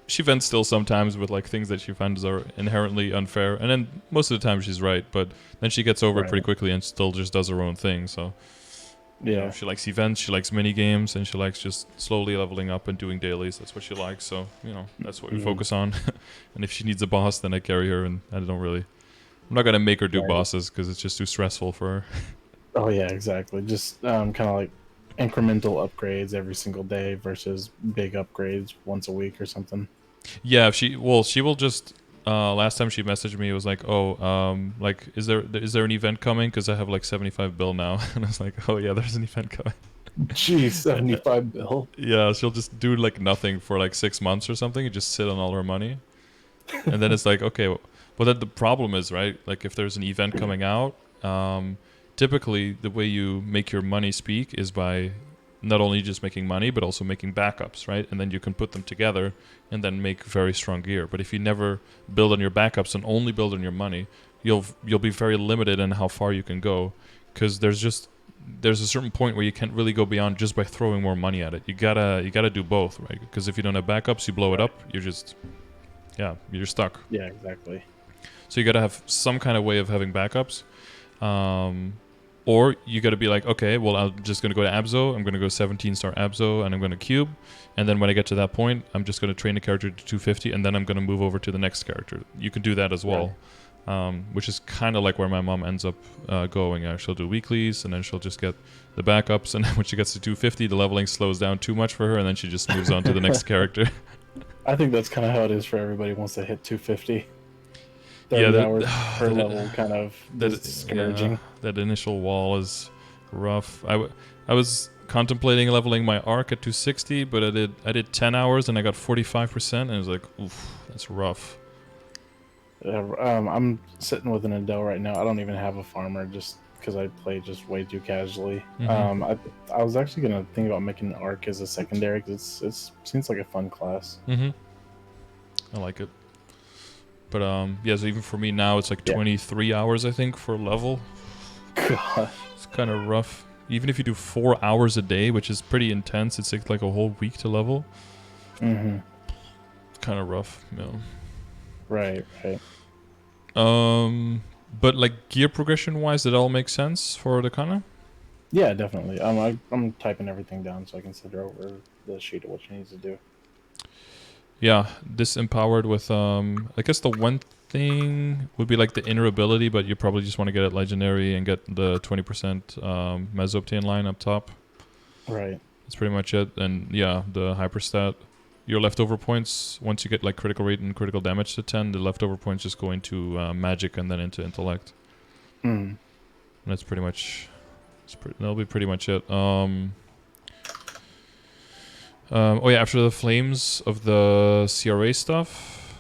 B: she vents still sometimes with like things that she finds are inherently unfair, and then most of the time she's right, but then she gets over it pretty
A: Right.
B: quickly and still just does her own thing. So,
A: Yeah.
B: she likes events, she likes mini games, and she likes just slowly leveling up and doing dailies. That's what she likes. So, that's what we
A: Mm,
B: focus on. And if she needs a boss, then I carry her, and I don't really. I'm not gonna make her do
A: right.
B: bosses because it's just too stressful for her.
A: Oh yeah, exactly. Just kind of like incremental upgrades every single day versus big upgrades once a week or something.
B: Yeah, she will just. Last time she messaged me, it was like, "Oh, like, is there an event coming? Because I have like 75 bill now." And I was like, "Oh yeah, there's an event coming."
A: Geez, 75 bill.
B: Yeah, she'll just do like nothing for like 6 months or something and just sit on all her money, and then it's like, okay, well, then the problem is, right? Like, if there's an event coming out, typically the way you make your money speak is by not only just making money but also making backups, right? And then you can put them together and then make very strong gear. But if you never build on your backups and only build on your money, you'll be very limited in how far you can go, because there's a certain point where you can't really go beyond just by throwing more money at it. You gotta do both, right? Because if you don't have backups, you blow it
A: Right.
B: up. You're stuck.
A: Yeah, exactly.
B: So you got to have some kind of way of having backups. Um, or you got to be like, okay, well, I'm just going to go to Abzo. I'm going to go 17-star Abzo, and I'm going to cube. And then when I get to that point, I'm just going to train the character to 250, and then I'm going to move over to the next character. You can do that as
A: Right.
B: well, which is kind of like where my mom ends up going. She'll do weeklies, and then she'll just get the backups. And then when she gets to 250, the leveling slows down too much for her, and then she just moves on to the next character.
A: I think that's kind of how it is for everybody once they hit 250.
B: Yeah,
A: 30 hours per
B: that
A: level kind of
B: that
A: is
B: yeah,
A: discouraging.
B: that initial wall is rough. I was contemplating leveling my arc at 260, but I did 10 hours and I got 45%, and it was like, oof, that's rough.
A: I'm sitting with an Adele right now. I don't even have a farmer just because I play just way too casually.
B: Mm-hmm.
A: I was actually gonna think about making an arc as a secondary because it seems like a fun class.
B: Mm-hmm. I like it. But yeah, so even for me now, it's like
A: Yeah.
B: 23 hours, I think, for level.
A: God.
B: It's kind of rough. Even if you do 4 hours a day, which is pretty intense, it takes like a whole week to level.
A: Mm-hmm.
B: It's kind of rough, you know.
A: Right. Right.
B: But like gear progression wise, did it all make sense for the Kanna?
A: Yeah, definitely. I'm typing everything down so I can send her over the sheet of what she needs to do.
B: Yeah, this empowered with I guess the one thing would be like the inner ability, but you probably just want to get it legendary and get the 20% Mesoptane line up top.
A: Right.
B: That's pretty much it. And yeah, the hyperstat. Your leftover points, once you get like critical rate and critical damage to 10, the leftover points just go into magic and then into intellect.
A: Mm.
B: And that's pretty much. That'll be pretty much it. Oh yeah, after the flames of the CRA stuff,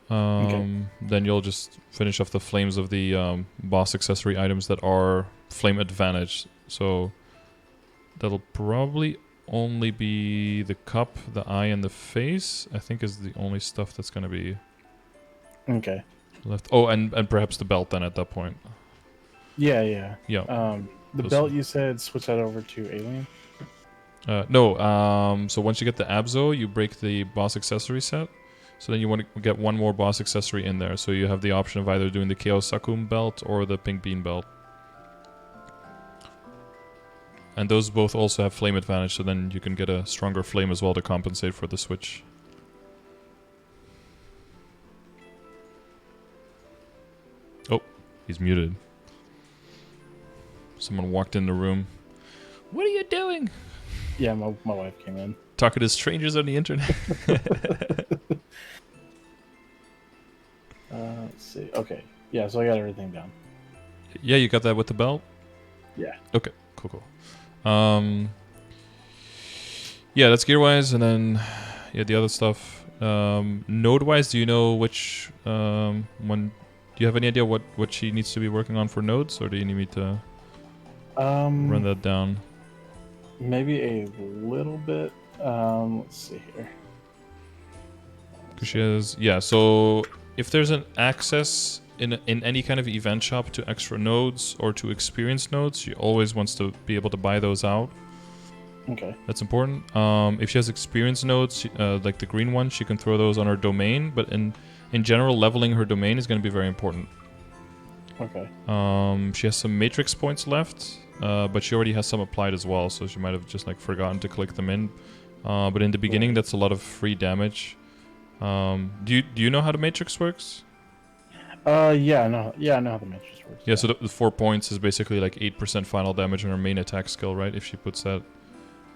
A: Okay.
B: then you'll just finish off the flames of the boss accessory items that are flame advantage. So that'll probably only be the cup, the eye, and the face. I think is the only stuff that's gonna be
A: Okay.
B: left. Oh, and perhaps the belt then at that point.
A: Yeah. Yeah.
B: Yeah.
A: The
B: Those,
A: belt you said switch that over to alien.
B: no. So once you get the Abzo, you break the boss accessory set. So then you want to get one more boss accessory in there. So you have the option of either doing the Chaos Sakum belt or the Pink Bean belt. And those both also have flame advantage, so then you can get a stronger flame as well to compensate for the switch. Oh, he's muted. Someone walked in the room. What are you doing?
A: Yeah, my wife came in.
B: Talking to strangers on the internet.
A: Let's see. Okay. Yeah, so I got everything down.
B: Yeah, you got that with the belt?
A: Yeah.
B: Okay, cool. Yeah, that's gear-wise, and then yeah, the other stuff. Node-wise, do you know which one? Do you have any idea what she needs to be working on for nodes, or do you need me to run that down?
A: Maybe a little bit. Let's see here.
B: Because she has, yeah. So if there's an access in any kind of event shop to extra nodes or to experience nodes, she always wants to be able to buy those out.
A: Okay.
B: That's important. If she has experience nodes, like the green one, she can throw those on her domain. But in general, leveling her domain is going to be very important.
A: Okay.
B: She has some matrix points left, but she already has some applied as well, so she might have just like forgotten to click them in. But in the beginning, that's a lot of free damage. Do you know how the matrix works?
A: Yeah, no, yeah, I know how the matrix works.
B: Yeah, so the 4 points is basically like 8% final damage on her main attack skill, right? If she puts that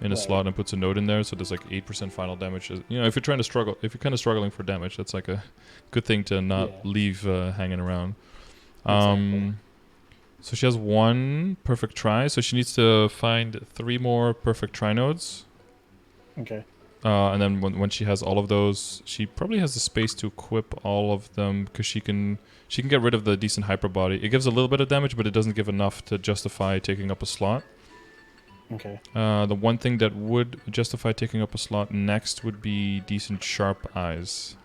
B: in a slot and puts a node in there, so there's like 8% final damage. You know, if you're kind of struggling for damage, that's like a good thing to not leave hanging around.
A: Exactly.
B: So she has one perfect try, so she needs to find 3 more perfect try nodes.
A: Okay.
B: And then when she has all of those, she probably has the space to equip all of them because she can get rid of the decent hyper body. It gives a little bit of damage, but it doesn't give enough to justify taking up a slot.
A: Okay.
B: The one thing that would justify taking up a slot next would be decent sharp eyes.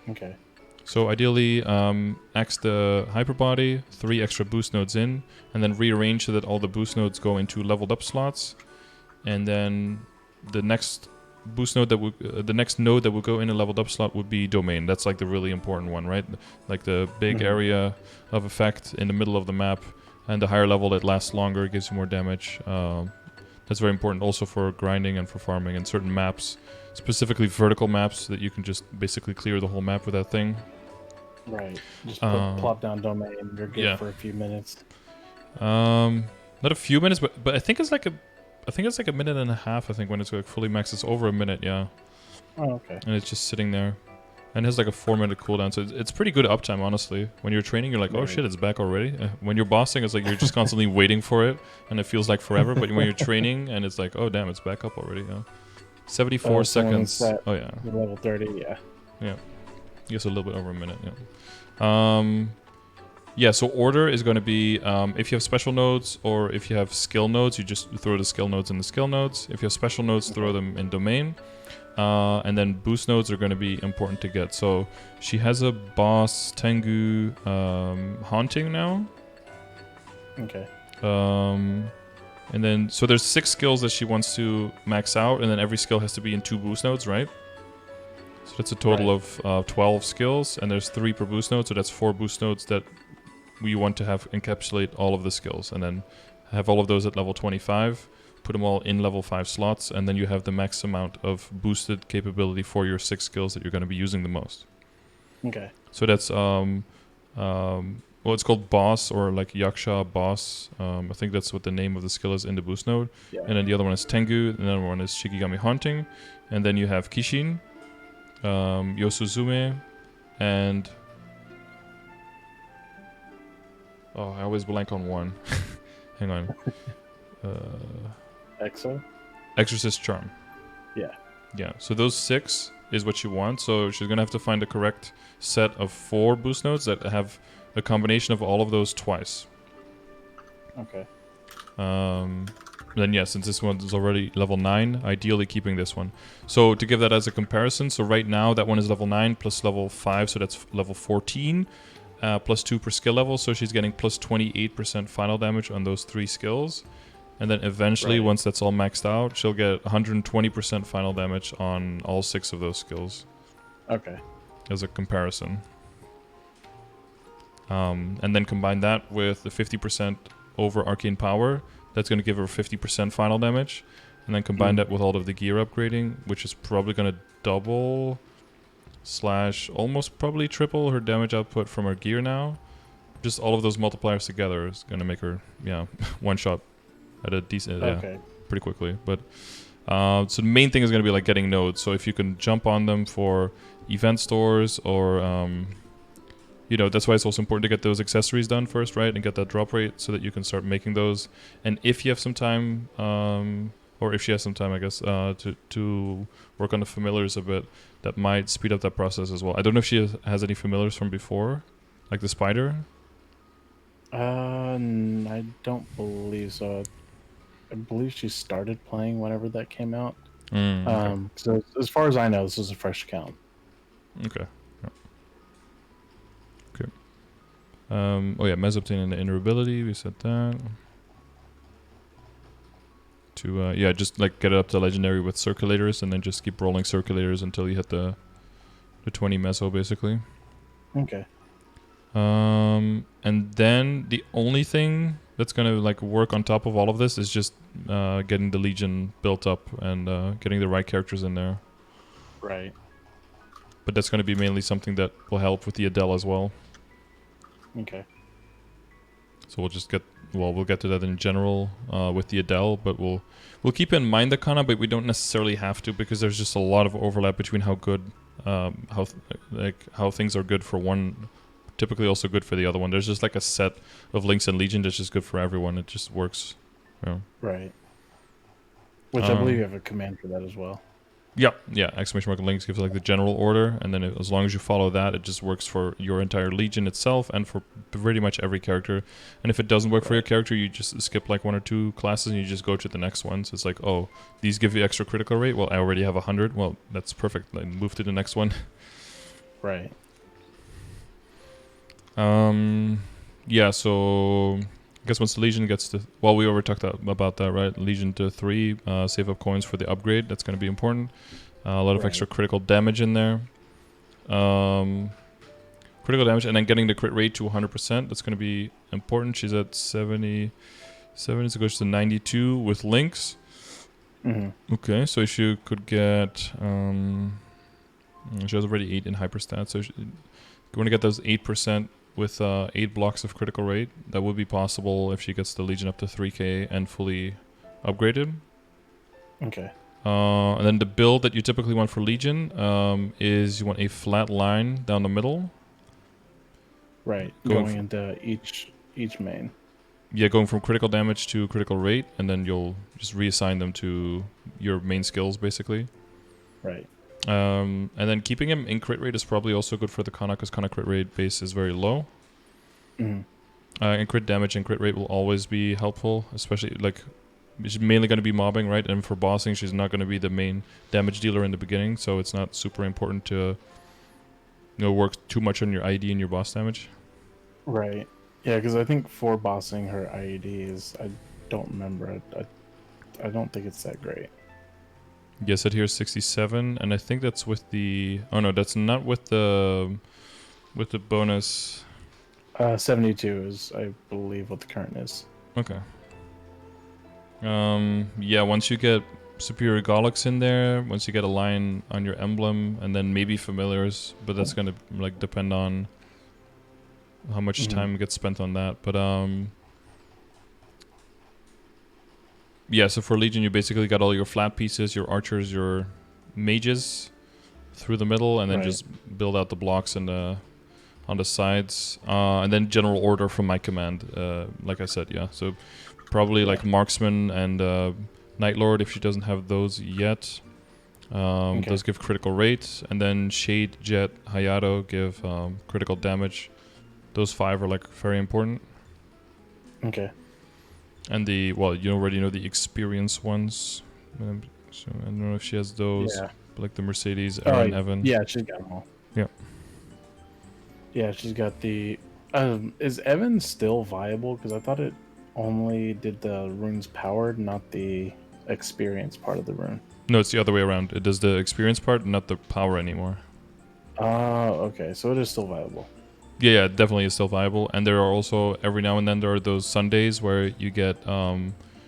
A: Okay.
B: So ideally, axe the hyper body, 3 extra boost nodes in, and then rearrange so that all the boost nodes go into leveled up slots, and then the next boost node the next node that would go in a leveled up slot would be domain. That's like the really important one, right? Like the big area of effect in the middle of the map, and the higher level that lasts longer, gives you more damage. That's very important also for grinding and for farming and certain maps, specifically vertical maps, so that you can just basically clear the whole map with that thing.
A: Right. Just plop down domain. You're good for a few minutes.
B: Not a few minutes, but I think it's like a minute and a half. I think when it's like fully maxed, it's over a minute. Yeah.
A: Oh, okay.
B: And it's just sitting there. And it has like a 4-minute cooldown, so it's pretty good uptime, honestly. When you're training, you're like, oh
A: Right.
B: shit, it's back already. When you're bossing, it's like you're just constantly waiting for it, and it feels like forever. But when you're training, and it's like, oh damn, it's back up already. Yeah. 74
A: So when it's
B: seconds.
A: at
B: Oh yeah,
A: level 30, yeah.
B: yeah. I guess a little bit over a minute. Yeah. Yeah. So order is going to be if you have special nodes or if you have skill nodes, you just throw the skill nodes in the skill nodes. If you have special nodes, throw them in domain. And then boost nodes are going to be important to get. So she has a boss Tengu haunting now.
A: Okay.
B: And then so there's 6 skills that she wants to max out, and then every skill has to be in 2 boost nodes, right? So that's a total of 12 skills, and there's 3 per boost node, so that's 4 boost nodes that we want to have encapsulate all of the skills, and then have all of those at level 25. Put them all in level 5 slots, and then you have the max amount of boosted capability for your 6 skills that you're going to be using the most.
A: Okay.
B: So that's well, it's called boss or like Yaksha boss. I think that's what the name of the skill is in the boost node.
A: Yeah.
B: And then the other one is Tengu, and the other one is Shikigami Haunting, and then you have Kishin, Yosuzume, and oh, I always blank on one. Hang on.
A: Exo?
B: Exorcist Charm.
A: Yeah.
B: Yeah, so those 6 is what you want. So she's going to have to find the correct set of 4 boost nodes that have a combination of all of those twice.
A: Okay.
B: Then yeah, since this one is already level 9, ideally keeping this one. So to give that as a comparison, so right now that one is level 9 plus level 5, so that's level 14, plus 2 per skill level. So she's getting plus 28% final damage on those 3 skills. And then eventually, once that's all maxed out, she'll get 120% final damage on all 6 of those skills.
A: Okay.
B: As a comparison. And then combine that with the 50% over arcane power. That's going to give her 50% final damage. And then combine that with all of the gear upgrading, which is probably going to double / almost probably triple her damage output from her gear now. Just all of those multipliers together is going to make her, yeah, one shot at a decent, yeah, pretty quickly. But so the main thing is going to be like getting nodes. So if you can jump on them for event stores or you know, that's why it's also important to get those accessories done first, right? And get that drop rate so that you can start making those. And if you have some time, or if she has some time, I guess, to work on the familiars a bit, that might speed up that process as well. I don't know if she has any familiars from before, like the spider.
A: I don't believe so. I believe she started playing whenever that came out.
B: Okay.
A: So as far as I know, this is a fresh account.
B: Okay. Yeah. Okay. Oh yeah, Mesoptane and the inner ability. We said that. To yeah, just like get it up to legendary with circulators, and then just keep rolling circulators until you hit the 20 meso basically.
A: Okay.
B: And then the only thing that's gonna like work on top of all of this is just getting the Legion built up and getting the right characters in there.
A: Right.
B: But that's gonna be mainly something that will help with the Adele as well.
A: Okay.
B: So we'll just get we'll get to that in general with the Adele, but we'll keep in mind the Kanna, but we don't necessarily have to because there's just a lot of overlap between how good how things are good for one. Typically also good for the other one. There's just like a set of links in Legion that's just good for everyone. It just works. You know.
A: Right. Which I believe you have a command for that as well.
B: Yeah. Exclamation mark links gives like the general order, and then as long as you follow that, it just works for your entire Legion itself and for pretty much every character. And if it doesn't work for your character, you just skip like 1 or 2 classes and you just go to the next one. So it's like, oh, these give you extra critical rate. Well, I already have 100. Well, that's perfect. Then move to the next one.
A: Right.
B: Yeah, so I guess once the Legion gets to... Well, we already talked about that, right? Legion to 3, save up coins for the upgrade. That's going to be important. A lot of extra critical damage in there. Critical damage, and then getting the crit rate to 100%. That's going to be important. She's at 70, so it goes to 92 with links.
A: Mm-hmm.
B: Okay, so she could get... she has already 8 in hyperstat, so you want to get those 8% with 8 blocks of critical rate. That would be possible if she gets the Legion up to 3k and fully upgraded.
A: Okay.
B: And then the build that you typically want for Legion is you want a flat line down the middle.
A: Right.
B: Going
A: Going into each main.
B: Yeah, going from critical damage to critical rate, and then you'll just reassign them to your main skills, basically.
A: Right.
B: And then keeping him in crit rate is probably also good for the Kanna, because Kanna crit rate base is very low.
A: Mm-hmm.
B: And crit damage and crit rate will always be helpful, especially, like, she's mainly going to be mobbing, right? And for bossing, she's not going to be the main damage dealer in the beginning, so it's not super important to, work too much on your ID and your boss damage.
A: Right. Yeah, because I think for bossing her IED is, I don't remember. I don't think it's that great.
B: Yes, it here is 67, and I think that's with the... Oh no, that's not with the bonus.
A: 72 is, I believe, what the current is.
B: Okay. Yeah, once you get Superior Golics in there, once you get a line on your emblem, and then maybe familiars, but that's gonna like depend on how much time gets spent on that. But yeah, so for Legion you basically got all your flat pieces, your archers, your mages through the middle, and then just build out the blocks and on the sides, and then general order from my command, like I said. Yeah, so probably like marksman and Night Lord if she doesn't have those yet. Those give critical rate, and then Shade, Jet, Hayato give critical damage. Those 5 are like very important.
A: Okay.
B: And you already know the experience ones. So I don't know if she has those.
A: Yeah.
B: Like the Mercedes, Aaron, Evan.
A: Yeah, she's got them all.
B: Yeah.
A: Yeah, she's got the... is Evan still viable? Because I thought it only did the rune's powered, not the experience part of the rune.
B: No, it's the other way around. It does the experience part, not the power anymore.
A: Okay. So it is still viable.
B: Yeah, it definitely is still viable. And there are also, every now and then, there are those Sundays where you get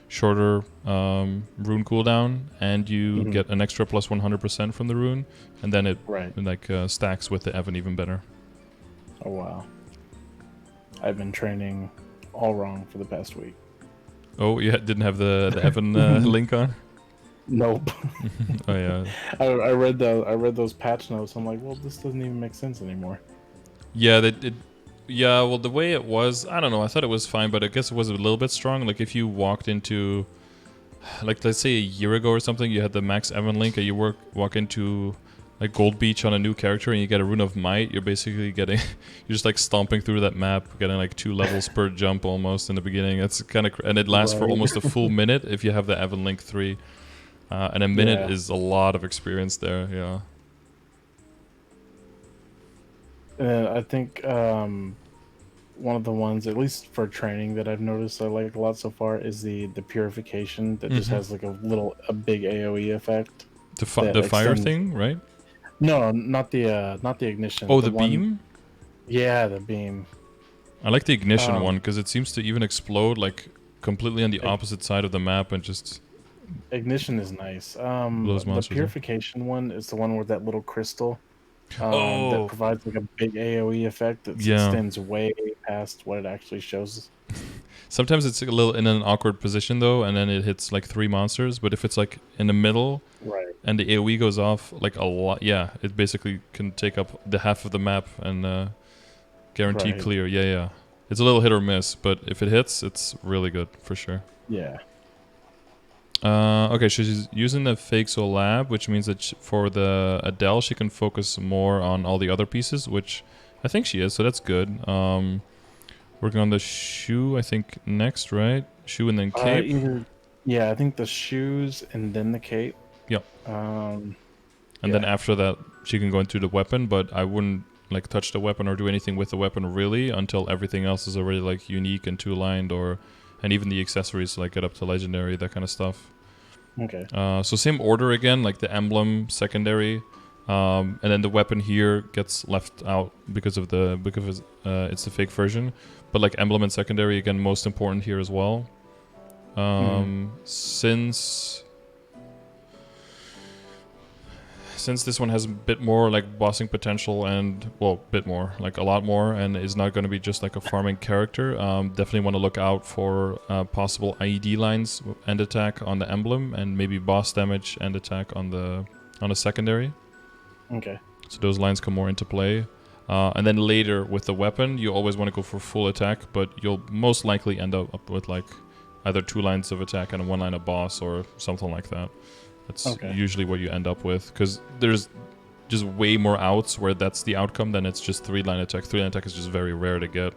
B: shorter rune cooldown, and you get an extra plus 100% from the rune, and then it stacks with the Evan even better.
A: Oh, wow. I've been training all wrong for the past week.
B: Oh, you didn't have the Evan link on?
A: Nope.
B: Oh yeah.
A: I read those patch notes. I'm like, well, this doesn't even make sense anymore.
B: Yeah, yeah. Well, the way it was, I don't know. I thought it was fine, but I guess it was a little bit strong. Like if you walked into, like let's say a year ago or something, you had the max Evan link, and you walk into like Gold Beach on a new character, and you get a Rune of Might. You're basically getting, you're just like stomping through that map, getting like 2 levels per jump almost in the beginning. It's kind of, and it lasts for almost a full minute if you have the Evan link 3. And a minute is a lot of experience there, yeah.
A: I think one of the ones, at least for training, that I've noticed I like a lot so far is the purification that just has like a big AoE effect.
B: The fire thing, right?
A: No, not the ignition.
B: Oh, the beam?
A: Yeah, the beam.
B: I like the ignition one because it seems to even explode like completely on the opposite side of the map and just...
A: Ignition is nice.
B: Blows monsters,
A: the purification one is the one with that little crystal that provides like a big AoE effect that extends way past what it actually shows.
B: Sometimes it's a little in an awkward position though, and then it hits like 3 monsters. But if it's like in the middle, and the AoE goes off like a lot, it basically can take up the half of the map and guaranteed clear. Yeah. It's a little hit or miss, but if it hits, it's really good for sure.
A: Yeah.
B: Okay, she's using the Fake Soul Lab, which means that for the Adele, she can focus more on all the other pieces, which I think she is, so that's good. Working on the shoe, I think, next, right? Shoe and then cape?
A: I think the shoes and then the cape.
B: Yeah. And then after that, she can go into the weapon, but I wouldn't like touch the weapon or do anything with the weapon really until everything else is already like unique and 2-lined, and even the accessories like get up to legendary, that kind of stuff.
A: Okay.
B: So same order again, like the emblem secondary, and then the weapon here gets left out because it's the fake version, but like emblem and secondary again most important here as well. Since since this one has a bit more like bossing potential and, well, bit more, like a lot more, and is not going to be just like a farming character, definitely want to look out for possible IED lines and attack on the emblem, and maybe boss damage and attack on a secondary.
A: Okay.
B: So those lines come more into play. And then later with the weapon, you always want to go for full attack, but you'll most likely end up with like either 2 lines of attack and 1 line of boss or something like that. That's usually what you end up with, because there's just way more outs where that's the outcome than it's just 3-line attack. 3-line attack is just very rare to get.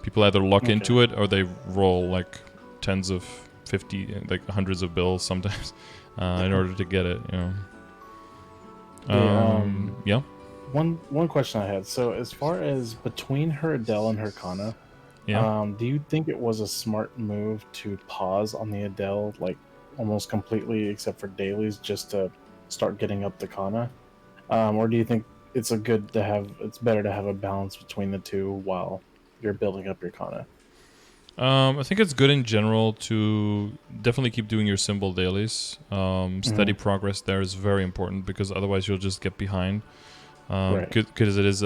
B: People either luck into it or they roll like tens of 50, like hundreds of bills sometimes in order to get it, you know. Yeah.
A: One question I had. So as far as between her Adele and her Kanna, do you think it was a smart move to pause on the Adele, like almost completely except for dailies, just to start getting up the Kanna? Or do you think it's better to have a balance between the two while you're building up your Kanna?
B: I think it's good in general to definitely keep doing your symbol dailies. Steady progress there is very important, because otherwise you'll just get behind. Because it is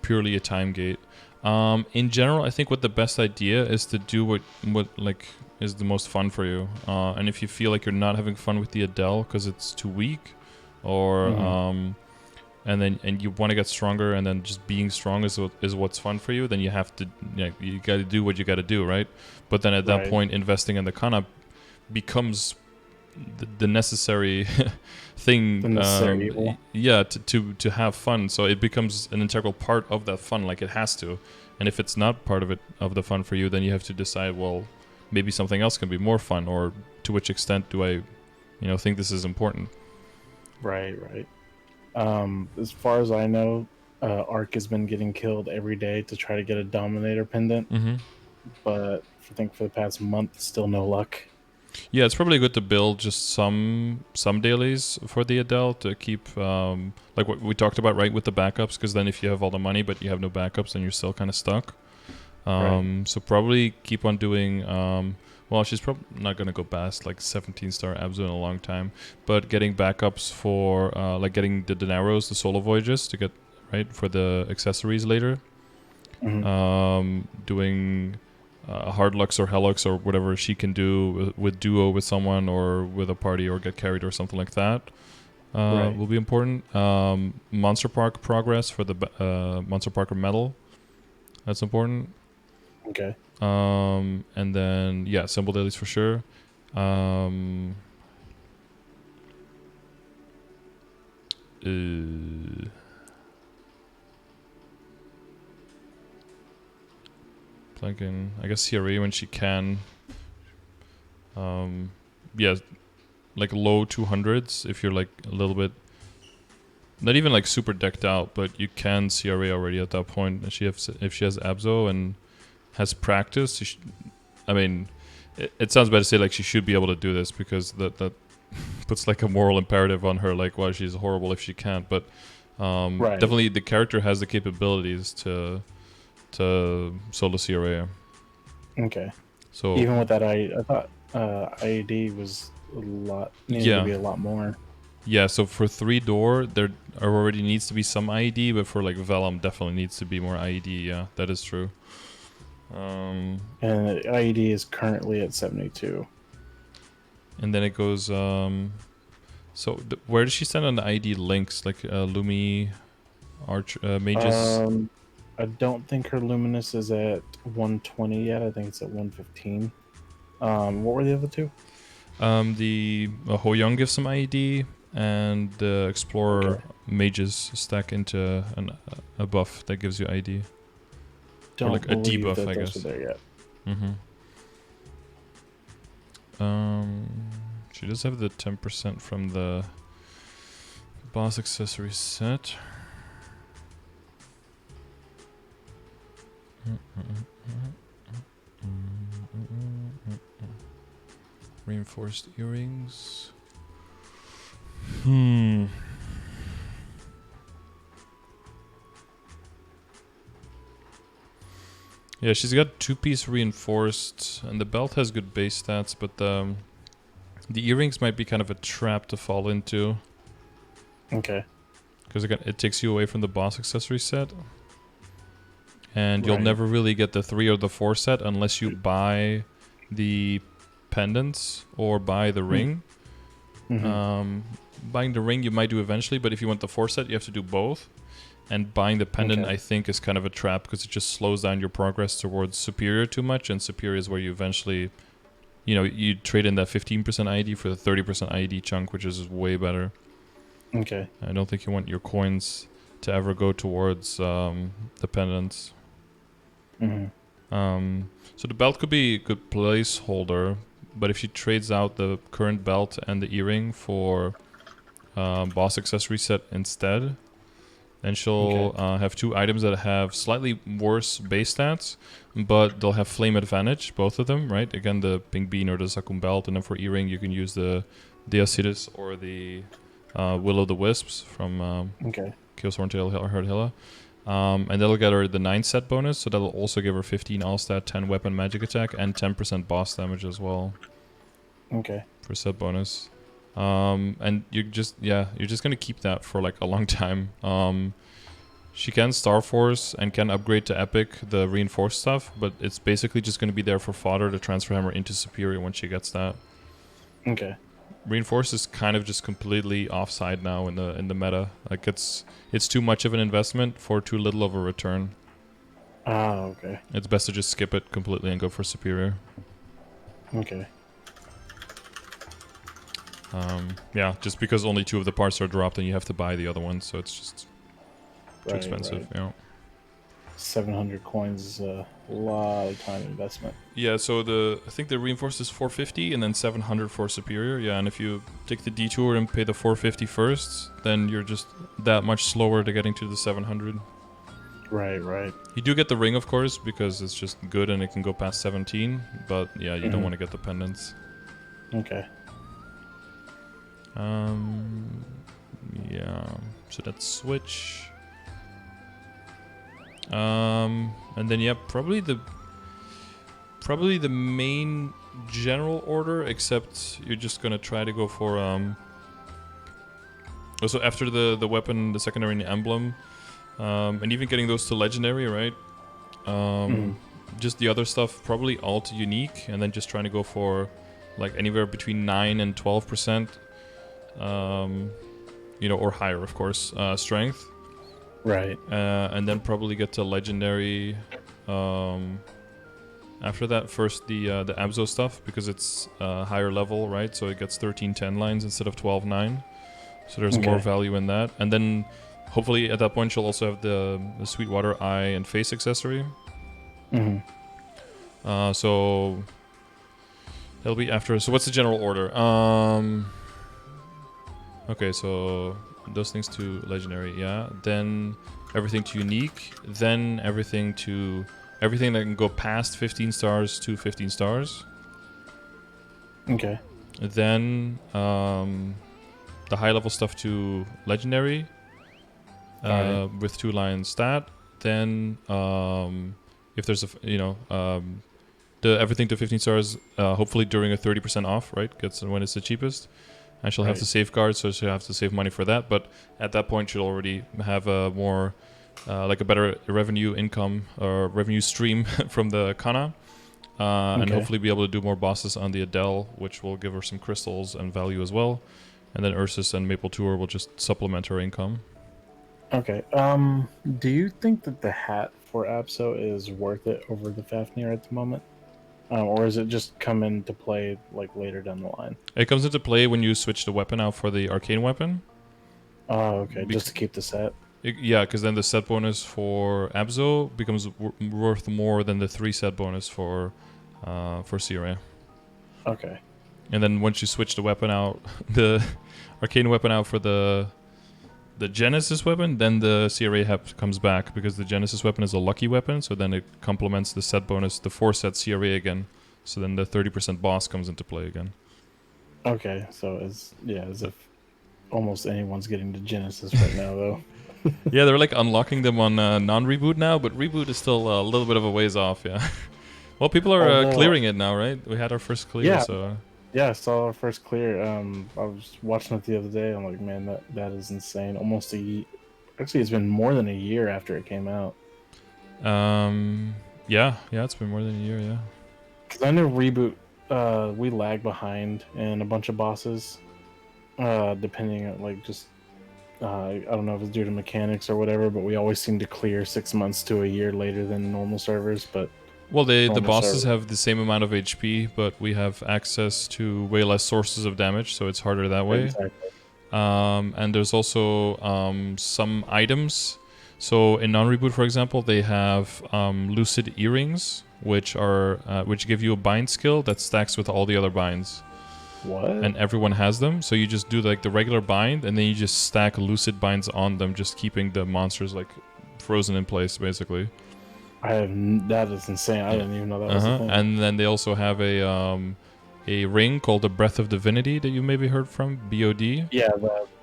B: purely a time gate. In general, I think what the best idea is to do what like is the most fun for you. And if you feel like you're not having fun with the Adele because it's too weak, or and you want to get stronger, and then just being strong is what's fun for you, then you have to, you got to do what you got to do, right? But then at that point, investing in the Kanna becomes the necessary thing, to have fun. So it becomes an integral part of that fun, like it has to. And if it's not part of the fun for you, then you have to decide, well, maybe something else can be more fun, or to which extent do I think this is important. Right.
A: As far as I know, Ark has been getting killed every day to try to get a Dominator pendant, but I think for the past month, still no luck.
B: Yeah, it's probably good to build just some dailies for the Adele to keep, like what we talked about, right, with the backups, because then if you have all the money but you have no backups, then you're still kind of stuck. So probably keep on doing, well, she's probably not going to go past like 17-star Abzu in a long time, but getting backups for, like getting the Dineros, the solo voyages to get, right, for the accessories later. Doing hard lux or helix or whatever she can do with duo with someone or with a party or get carried or something like that will be important. Monster Park progress for the Monster Parker medal, that's important.
A: Okay.
B: And then symbol dailies for sure. Planking, I guess CRA when she can. Like low 200s if you're like a little bit, not even like super decked out, but you can CRA already at that point. If she has Abzo and has practice, I mean, it sounds bad to say like she should be able to do this, because that puts like a moral imperative on her, like, well, she's horrible if she can't. But definitely the character has the capabilities to solo CRA.
A: Okay.
B: So
A: even with that, I thought IAD was needed to be a lot more.
B: Yeah, so for 3-door, there already needs to be some IED, but for like Vellum, definitely needs to be more IED. Yeah, that is true.
A: And IED is currently at 72.
B: And then it goes. So where does she stand on the IED links? Like Lumi, Arch, Mages?
A: I don't think her Luminous is at 120 yet. I think it's at 115. What were the other two?
B: The Ho-Young gives some IED, and the Explorer Mages stack into a buff that gives you IED.
A: Don't
B: or like a debuff, I guess.
A: There yet.
B: She does have the 10% from the boss accessory set. Reinforced earrings. Yeah, she's got 2-piece reinforced, and the belt has good base stats, but the earrings might be kind of a trap to fall into.
A: Okay.
B: because again, it takes you away from the boss accessory set. And you'll
A: Right.
B: never really get the 3 or the 4 set unless you buy the pendants or buy the ring. Buying the ring you might do eventually, but if you want the 4 set, you have to do both. And buying the pendant,
A: Okay.
B: I think, is kind of a trap because it just slows down your progress towards Superior too much, and Superior is where you eventually, you trade in that 15% ID for the 30% ID chunk, which is way better.
A: Okay.
B: I don't think you want your coins to ever go towards the pendants. So the belt could be a good placeholder, but if she trades out the current belt and the earring for boss accessory set instead, then she'll
A: Okay.
B: have 2 items that have slightly worse base stats, but they'll have flame advantage, both of them, right? Again, the pink bean or the Zakum belt, and then for earring you can use the Deacidus or the Will o' the Wisps from
A: Okay.
B: Chaos Horntail or Herdhilla. And that'll get her the 9 set bonus, so that'll also give her 15 all stat, 10 weapon magic attack, and 10% boss damage as well
A: Okay.
B: for set bonus. And you're just gonna keep that for like a long time. She can Star Force and can upgrade to Epic the reinforced stuff, but it's basically just gonna be there for fodder to transfer hammer into Superior when she gets that.
A: Okay.
B: Reinforced is kind of just completely offside now in the meta. Like it's too much of an investment for too little of a return.
A: Okay.
B: It's best to just skip it completely and go for Superior.
A: Okay.
B: Yeah, just because only 2 of the parts are dropped and you have to buy the other ones, so it's just too expensive.
A: Right. 700 coins is a lot of time investment.
B: Yeah, so I think the reinforced is 450 and then 700 for Superior. Yeah, and if you take the detour and pay the 450 first, then you're just that much slower to getting to the 700.
A: Right.
B: You do get the ring, of course, because it's just good and it can go past 17. But yeah, you don't want to get the pendants.
A: Okay.
B: Yeah. So that's switch. And then yeah, probably the main general order, except you're just gonna try to go for also after the weapon, the secondary and the emblem, and even getting those to legendary, right? Just the other stuff probably all to unique, and then just trying to go for like anywhere between 9 and 12%, or higher, of course, strength.
A: Right.
B: And then probably get to legendary after that. First the Abzo stuff, because it's higher level, right? So it gets 13-10 lines instead of 12-9. So there's more value in that. And then hopefully at that point she'll also have the Sweetwater eye and face accessory. So that'll be after. So what's the general order? Okay, so those things to legendary, yeah. Then everything to unique. Then everything that can go past 15 stars to 15 stars.
A: Okay.
B: Then the high level stuff to legendary, with 2 lines stat. Then if there's the everything to 15 stars, hopefully during a 30% off, right? Gets when it's the cheapest. And she'll have to safeguard, so she'll have to save money for that. But at that point, she'll already have a more, like a better revenue income or revenue stream from the Kanna. And hopefully be able to do more bosses on the Adele, which will give her some crystals and value as well. And then Ursus and Maple Tour will just supplement her income.
A: Okay. Do you think that the hat for Abso is worth it over the Fafnir at the moment? Or is it just come into play like later down the line?
B: It comes into play when you switch the weapon out for the arcane weapon.
A: Oh, okay. Just to keep the set.
B: Yeah, because then the set bonus for Abzo becomes worth more than the 3 set bonus for Sierra.
A: Okay.
B: And then once you switch the weapon out, the arcane weapon out for the Genesis weapon, then the CRA comes back, because the Genesis weapon is a lucky weapon, so then it complements the set bonus, the 4 set CRA again. So then the 30% boss comes into play again.
A: Okay, so as if almost anyone's getting to Genesis right now, though.
B: Yeah, they're like unlocking them on non-reboot now, but reboot is still a little bit of a ways off, yeah. Well, people are clearing it now, right? We had our first clear, so...
A: Yeah, I saw our first clear. I was watching it the other day. I'm like, man, that is insane. Almost a Actually, it's been more than a year after it came out.
B: Yeah, it's been more than a year. Yeah.
A: Because I know Reboot, we lag behind in a bunch of bosses, depending on like just I don't know if it's due to mechanics or whatever, but we always seem to clear 6 months to a year later than normal servers. But
B: Well, the
A: normal
B: bosses
A: server,
B: have the same amount of HP, but we have access to way less sources of damage, so it's harder that way.
A: exactly.
B: And there's also some items. So in non-reboot, for example, they have lucid earrings, which give you a bind skill that stacks with all the other binds,
A: What?
B: and everyone has them. So you just do like the regular bind, and then you just stack lucid binds on them, just keeping the monsters like frozen in place, basically.
A: That is insane. I didn't even know that was a
B: Uh-huh.
A: thing.
B: And then they also have a ring called the Breath of Divinity that you maybe heard from, BOD.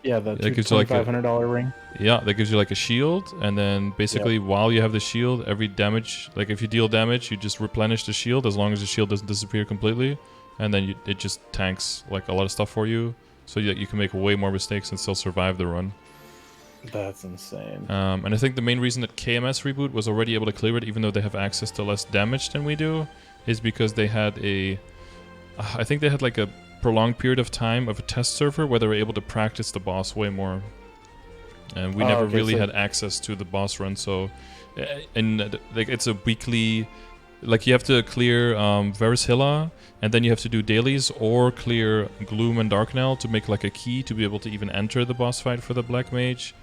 A: The
B: That gives you like a
A: $2,500 ring.
B: Yeah, that gives you like a shield, and then
A: Yep.
B: basically while you have the shield, every damage, like if you deal damage, you just replenish the shield as long as the shield doesn't disappear completely, and then it just tanks like a lot of stuff for you, so you can make way more mistakes and still survive the run.
A: That's insane.
B: And I think the main reason that KMS Reboot was already able to clear it, even though they have access to less damage than we do, is because they had I think they had like a prolonged period of time of a test server where they were able to practice the boss way more. And we never
A: Okay,
B: really
A: so
B: had access to the boss run, so like it's a weekly, like you have to clear Varishilla, and then you have to do dailies or clear Gloom and Darknell to make like a key to be able to even enter the boss fight for the Black Mage,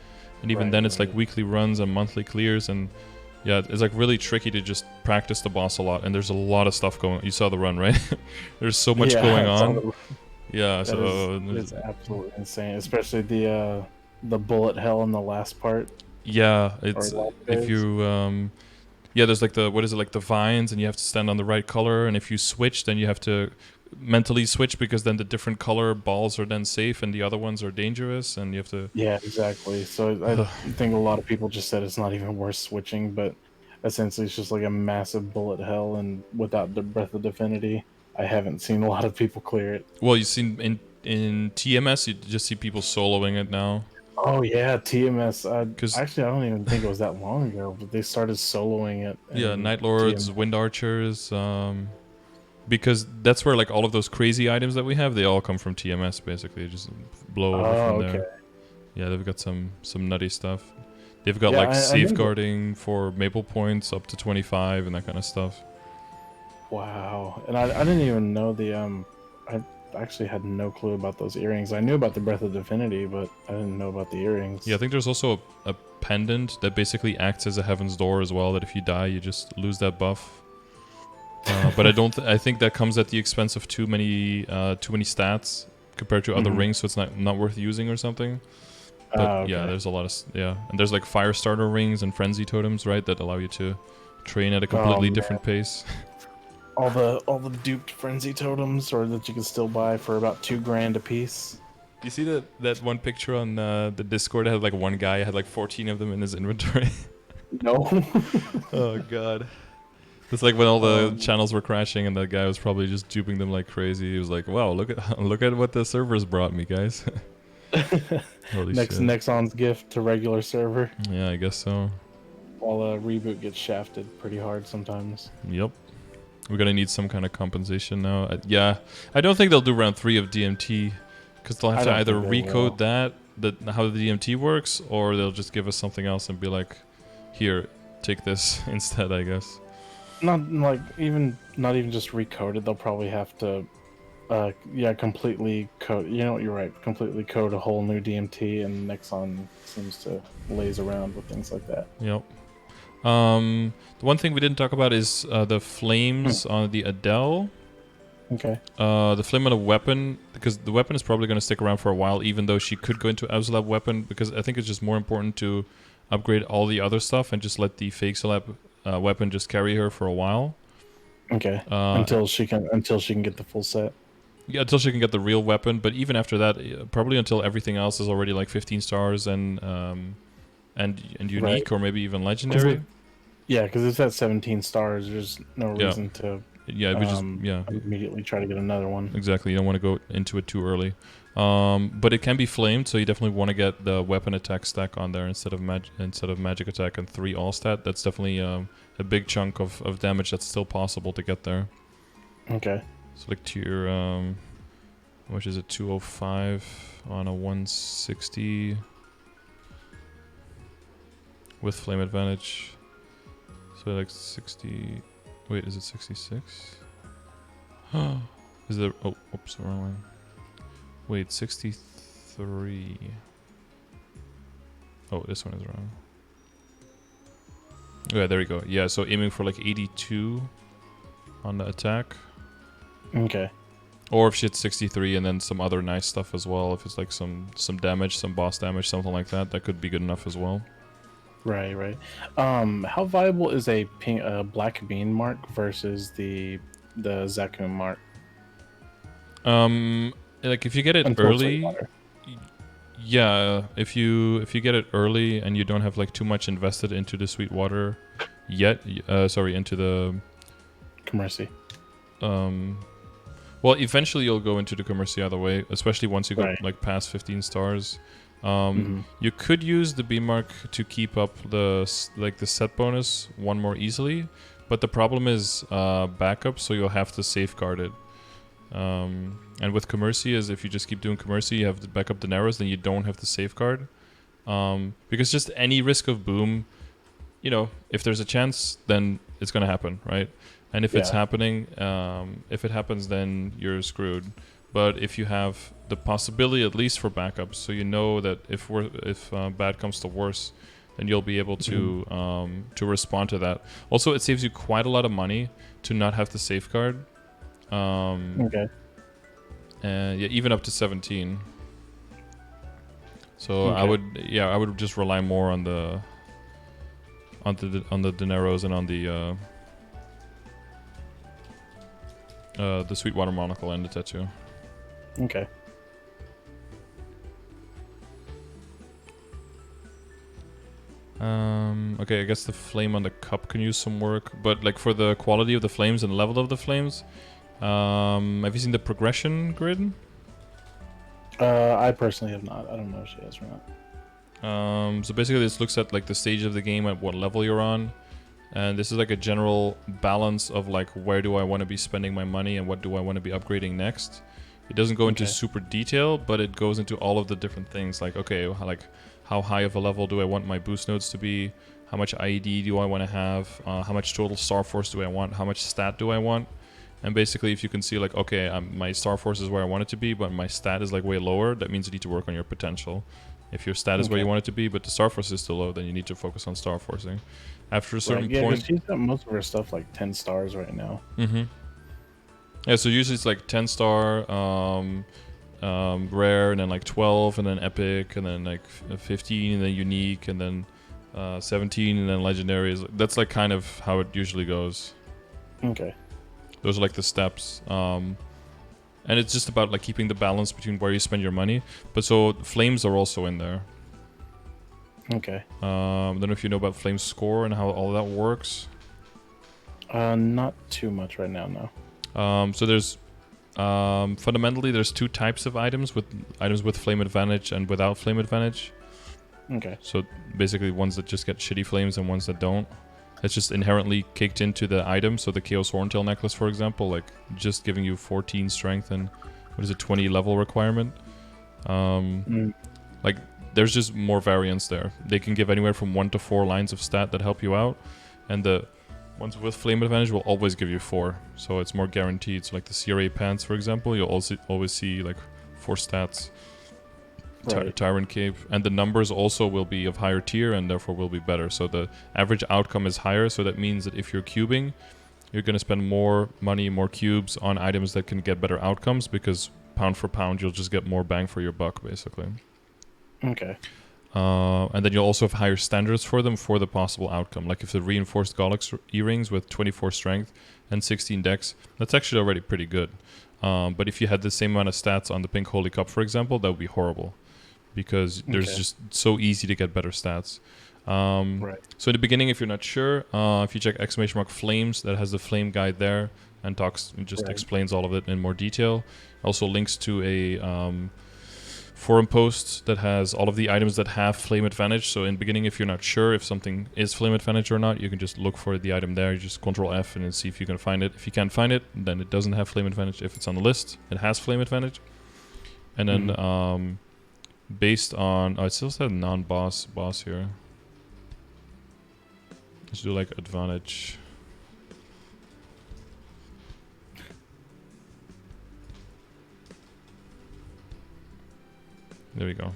B: and even then it's like
A: right.
B: weekly runs and monthly clears, and yeah, it's like really tricky to just practice the boss a lot, and there's a lot of stuff going. You saw the run, right? There's so much
A: Yeah,
B: going
A: I saw
B: on. Yeah,
A: that is
B: so
A: it's absolutely insane, especially the bullet hell in the last part
B: yeah,
A: or
B: it's
A: last
B: if
A: phase.
B: you yeah, there's like the what is it, like the vines, and you have to stand on the right color, and if you switch, then you have to mentally switch, because then the different color balls are then safe and the other ones are dangerous, and you have to
A: Yeah, exactly. So I think a lot of people just said it's not even worth switching, but essentially it's just like a massive bullet hell, and without the breath of divinity, I haven't seen a lot of people clear it.
B: well, you seen in TMS, you just see people soloing it now,
A: Oh yeah, TMS.
B: because
A: Actually, I don't even think it was that long ago, but they started soloing it
B: yeah,
A: in
B: Night Lords,
A: TMS.
B: Wind Archers, because that's where like all of those crazy items that we have, they all come from TMS, basically. You just blow over
A: Oh,
B: from
A: okay.
B: there. Yeah, they've got some nutty stuff. They've got
A: Yeah,
B: like
A: I know that.
B: safeguarding for maple points up to 25 and that kind of stuff.
A: Wow, and I didn't even know I actually had no clue about those earrings. I knew about the breath of divinity, but I didn't know about the
B: Yeah, I
A: earrings.
B: think there's also a pendant that basically acts as a heaven's door as well, that if you die, you just lose that buff. But I don't. I think that comes at the expense of too many stats compared to other
A: Hmm.
B: rings, so it's not worth using or something. But
A: Oh,
B: yeah,
A: okay.
B: there's a lot of yeah, and there's like fire starter rings and frenzy totems, right, that allow you to train at a
A: Oh
B: completely
A: man,
B: different pace.
A: all the duped frenzy totems, or that you can still buy for about 2 grand a piece.
B: You see that one picture on the Discord? It had like one guy had like 14 of them in his inventory.
A: No.
B: Oh god. It's like when all the
A: um,
B: channels were crashing and the guy was probably just duping them like crazy. He was like, "Wow, look at look at what the servers brought me, guys." Holy
A: next
B: shit.
A: Nexon's gift to regular server,
B: Yeah, I guess so.
A: while a reboot gets shafted pretty hard sometimes.
B: Yep. We're gonna need some kind of compensation now. Yeah, I don't think they'll do round 3 of DMT, because they'll have
A: I
B: to
A: don't
B: either
A: think they
B: recode
A: will.
B: that how the DMT works, or they'll just give us something else and be like, "Here, take this instead," I guess.
A: Not like even not even just recode it. They'll probably have to yeah, completely code. You know what? You're right. Completely code a whole new DMT, and Nexon seems to laze around with things like that.
B: Yep. The one thing we didn't talk about is the
A: Hmm.
B: flames on the Adele.
A: Okay.
B: The flame on a weapon, because the weapon is probably going to stick around for a while, even though she could go into Absalab weapon, because I think it's just more important to upgrade all the other stuff and just let the fake Salab weapon just carry her for a while.
A: Okay.
B: Uh,
A: Until she can get the full set.
B: yeah, until she can get the real weapon, but even after that, probably until everything else is already like 15 stars and
A: Right.
B: unique, or maybe even
A: Because
B: legendary.
A: yeah, because it's at 17 stars. There's no
B: Yeah.
A: reason to
B: Yeah, if you just yeah,
A: immediately try to get another one.
B: exactly. You don't want to go into it too early. But it can be flamed, so you definitely want to get the weapon attack stack on there instead of magic attack and 3 all stat. That's definitely a big chunk of damage that's still possible to get there.
A: Okay.
B: So like tier which is it, 205 on a 160 with flame advantage. So like 60. Wait, is it 66? Is there? Oh, oops, wrong one. Wait, 63. Oh, this one is wrong. Oh, yeah, there we go. Yeah, so aiming for like 82 on the attack.
A: Okay.
B: Or if she hits 63 and then some other nice stuff as well. If it's like some damage, some boss damage, something like that, that could be good enough as well.
A: Right, right. How viable is a black bean mark versus the Zakum mark?
B: Like if you get it
A: Until
B: early, yeah. If you get it early and you don't have like too much invested into the Sweetwater yet, into the
A: Commercy.
B: Well, eventually you'll go into the Commercy either way, especially once you go
A: Right.
B: like past 15 stars. You could use the B mark to keep up the set bonus one more easily, but the problem is backup, so you'll have to safeguard it. And with Commercy, is if you just keep doing Commercy, you have to back up the narrows, then you don't have to safeguard. Because just any risk of boom, you know, if there's a chance, then it's gonna happen, right? And if it's happening, if it happens, then you're screwed. But if you have the possibility, at least for backups, so you know that if bad comes to worse, then you'll be able to respond to that. Also, it saves you quite a lot of money to not have to safeguard.
A: Okay.
B: And yeah, even up to 17. So
A: Okay.
B: I would just rely more on the dineros and on the Sweetwater monocle and the tattoo.
A: Okay.
B: Okay, I guess the flame on the cup can use some work, but like for the quality of the flames and level of the flames, have you seen the progression grid?
A: I personally have not. I don't know if she has or not.
B: So basically this looks at like the stage of the game at what level you're on, and this is like a general balance of like where do I want to be spending my money and what do I want to be upgrading next. It doesn't go into super detail, but it goes into all of the different things, like okay, like how high of a level do I want my boost nodes to be, how much IED do I want to have, how much total star force do I want, how much stat do I want. And basically, if you can see like, okay, my star force is where I want it to be, but my stat is like way lower, that means you need to work on your potential. If your stat is where you want it to be, but the star force is still low, then you need to focus on star forcing. After a certain point,
A: she's got most of her stuff like 10 stars right now.
B: Yeah, so usually it's like 10 star, rare, and then like 12, and then epic, and then like 15, and then unique, and then 17, and then legendary. That's like kind of how it usually goes.
A: Okay.
B: Those are like the steps. And it's just about like keeping the balance between where you spend your money. But so flames are also in there.
A: Okay.
B: I don't know if you know about flame score and how all that works.
A: Not too much right now, no.
B: So there's fundamentally there's two types of items with flame advantage and without flame advantage.
A: Okay.
B: So basically ones that just get shitty flames and ones that don't. It's just inherently kicked into the item. So the Chaos Horntail necklace, for example, like just giving you 14 strength and 20 level requirement. Like there's just more variance there. They can give anywhere from 1 to 4 lines of stat that help you out, and the ones with flame advantage will always give you 4, so it's more guaranteed. So like the CRA pants, for example, you'll also always see like 4 stats. Tyrant Cape, and the numbers also will be of higher tier and therefore will be better. So the average outcome is higher, so that means that if you're cubing, you're going to spend more money, more cubes on items that can get better outcomes, because pound for pound you'll just get more bang for your buck, basically.
A: Okay.
B: And then you'll also have higher standards for them for the possible outcome. Like if the reinforced Gollux earrings with 24 strength and 16 dex, that's actually already pretty good. But if you had the same amount of stats on the Pink Holy Cup, for example, that would be horrible, because there's just so easy to get better stats.
A: Right.
B: So in the beginning, if you're not sure, if you check !flames, that has the flame guide there and just
A: Right.
B: explains all of it in more detail. Also links to a forum post that has all of the items that have flame advantage. So in the beginning, if you're not sure if something is flame advantage or not, you can just look for the item there. You just Control F and then see if you can find it. If you can't find it, then it doesn't have flame advantage. If it's on the list, it has flame advantage. And then based on it still said non-boss here. Let's do like advantage. There we go.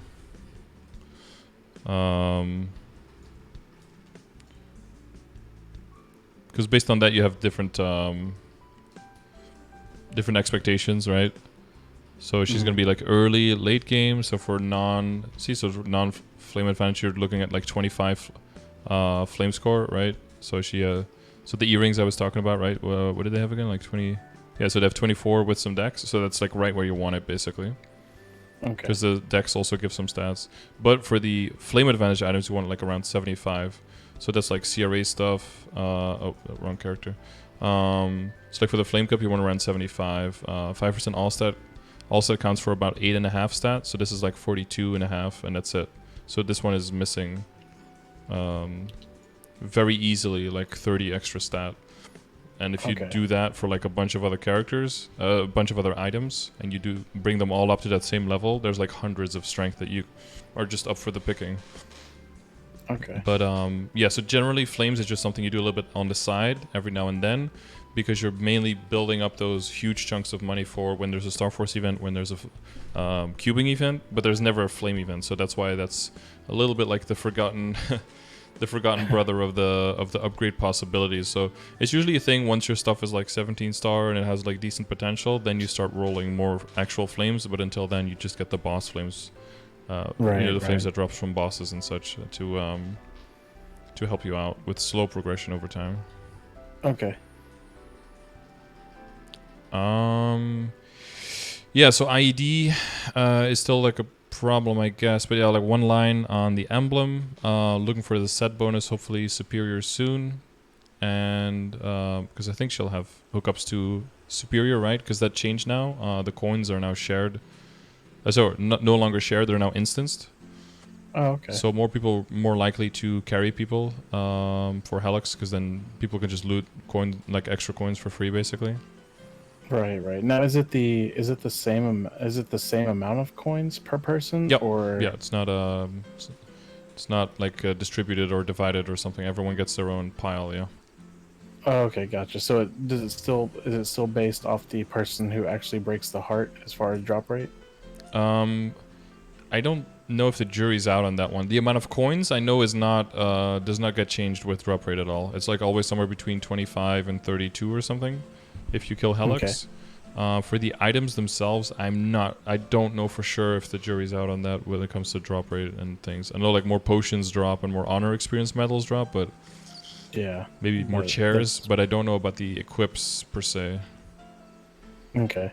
B: Because based on that, you have different different expectations, right? So she's gonna be like early, late game. So for non flame advantage, you're looking at like 25 flame score, right? So so the earrings I was talking about, right? What did they have again? Like 20. Yeah, so they have 24 with some decks. So that's like right where you want it, basically.
A: Okay.
B: Because the decks also give some stats. But for the flame advantage items, you want like around 75. So that's like CRA stuff. Oh, wrong character. So like for the flame cup, you want around 75. 5% all stat. All stat counts for about 8.5 stats. So this is like 42.5, and that's it. So this one is missing very easily like 30 extra stat. And if you do that for like a bunch of other characters, a bunch of other items, and you do bring them all up to that same level, there's like hundreds of strength that you are just up for the picking.
A: Okay.
B: But yeah, so generally flames is just something you do a little bit on the side every now and then, because you're mainly building up those huge chunks of money for when there's a Star Force event, when there's a cubing event, but there's never a flame event. So that's why that's a little bit like the forgotten the forgotten brother of the upgrade possibilities. So it's usually a thing once your stuff is like 17 star and it has like decent potential, then you start rolling more actual flames. But until then, you just get the boss flames, the flames that drops from bosses and such to help you out with slow progression over time.
A: Okay.
B: Yeah. So IED is still like a problem, I guess, but yeah, like one line on the emblem, looking for the set bonus, hopefully superior soon, and because I think she'll have hookups to superior, right? Because that changed now. The coins are now shared, so no longer shared, they're now instanced.
A: Oh, okay.
B: So more likely to carry people for Helix, because then people can just loot extra coins for free, basically.
A: Right. Now, is it the same amount of coins per person?
B: Yep.
A: Or
B: Yeah, it's not like distributed or divided or something. Everyone gets their own pile. Yeah.
A: Oh, okay, gotcha. So is it still based off the person who actually breaks the heart as far as drop rate?
B: I don't know if the jury's out on that one. The amount of coins I know is not does not get changed with drop rate at all. It's like always somewhere between 25 and 32 or something if you kill Helix. Okay. For the items themselves, I don't know for sure if the jury's out on that when it comes to drop rate and things. I know like more potions drop and more honor experience medals drop, but
A: yeah,
B: maybe more chairs, but I don't know about the equips per se.
A: Okay.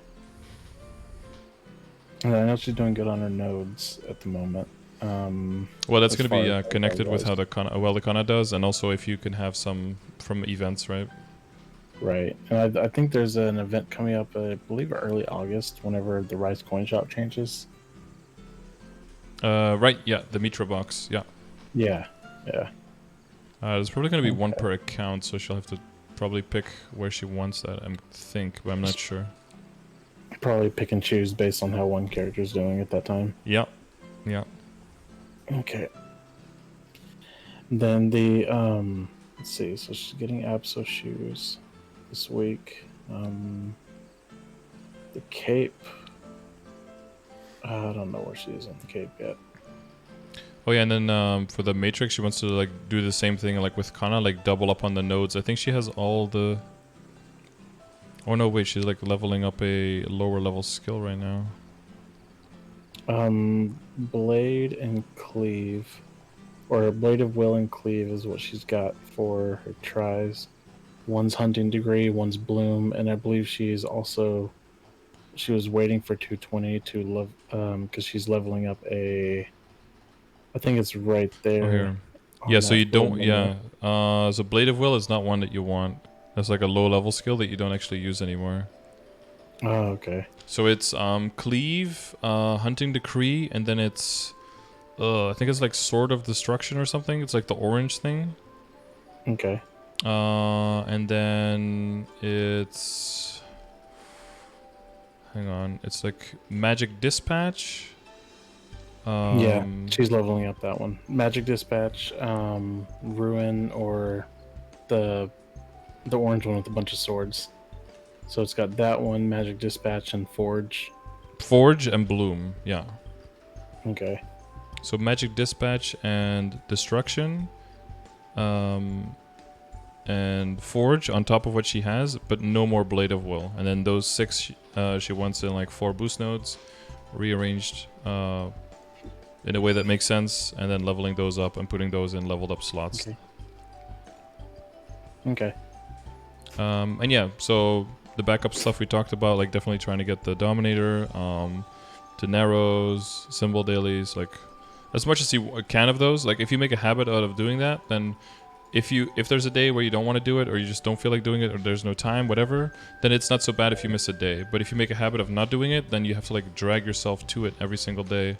A: And I know she's doing good on her nodes at the moment.
B: Well, that's going to be connected with how the Kanna does, and also if you can have some from events, right?
A: Right. And I think there's an event coming up, I believe early August, whenever the Rise Coin Shop changes.
B: Right, yeah, the Mitra box, yeah.
A: Yeah.
B: There's probably going to be one per account, so she'll have to probably pick where she wants that, I think, but I'm not sure.
A: Probably pick and choose based on how one character's doing at that time.
B: Yeah.
A: Okay. Then the let's see. So she's getting Abso shoes this week. The cape. I don't know where she is on the cape yet.
B: Oh yeah, and then for the Matrix, she wants to like do the same thing like with Kanna, like double up on the nodes. I think she has all the. Oh no, wait, she's like leveling up a lower level skill right now.
A: Blade and Cleave, or Blade of Will and Cleave is what she's got for her tries. One's Hunting Degree, one's Bloom, and I believe she was waiting for 220 to because she's leveling up a. I think it's right there.
B: Oh, here. Yeah,
A: on
B: so you
A: that little
B: don't.
A: menu.
B: Yeah, so Blade of Will is not one that you want. That's like a low level skill that you don't actually use anymore.
A: Oh, okay.
B: So it's cleave, hunting decree, and then it's I think it's like sword of destruction or something. It's like the orange thing.
A: Okay.
B: And then it's hang on, it's like magic dispatch.
A: Yeah,
B: Um,
A: she's leveling up that one. Magic Dispatch, Ruin, or the the orange one with a bunch of swords. So it's got that one, Magic Dispatch, and Forge.
B: forge and bloom. Yeah.
A: Okay.
B: So magic dispatch and destruction. Um, and forge on top of what she has, but no more blade of will. And then those 6 she wants in like 4 boost nodes, rearranged in a way that makes sense, and then leveling those up and putting those in leveled up slots.
A: Okay. Okay.
B: And yeah, so the backup stuff we talked about, like definitely trying to get the Dominator, Dineros, Symbol Dailies, like as much as you can of those. Like if you make a habit out of doing that, then if there's a day where you don't want to do it, or you just don't feel like doing it, or there's no time, whatever, then it's not so bad if you miss a day. But if you make a habit of not doing it, then you have to like drag yourself to it every single day.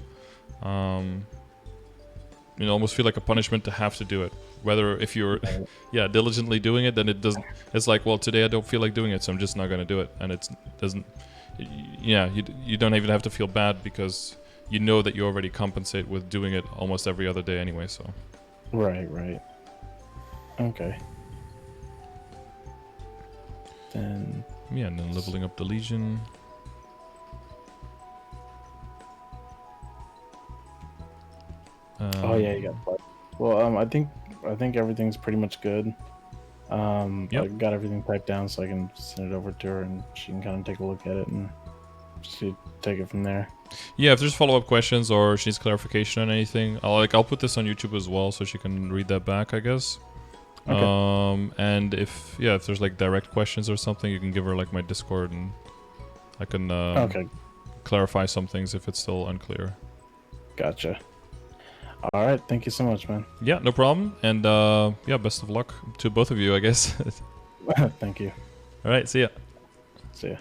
B: You almost feel like a punishment to have to do it. Whether if you're, yeah, diligently doing it, then it doesn't. It's like, well, today I don't feel like doing it, so I'm just not gonna do it, and it doesn't. Yeah, you don't even have to feel bad because you know that you already compensate with doing it almost every other day anyway. So.
A: Right. Right. Okay. Then.
B: Yeah, and then leveling up the Legion.
A: Oh yeah, you got blood. Well, I think everything's pretty much good. I
B: Yep.
A: got everything typed down, so I can send it over to her, and she can kind of take a look at it and she take it from there.
B: Yeah, if there's follow-up questions or she needs clarification on anything, I'll put this on YouTube as well, so she can read that back, I guess.
A: Okay.
B: And if there's like direct questions or something, you can give her like my Discord, and I can
A: Okay.
B: clarify some things if it's still unclear.
A: Gotcha. All right. Thank you so much, man.
B: Yeah, no problem. And yeah, best of luck to both of you, I guess.
A: Thank you.
B: All right, see ya.
A: See ya.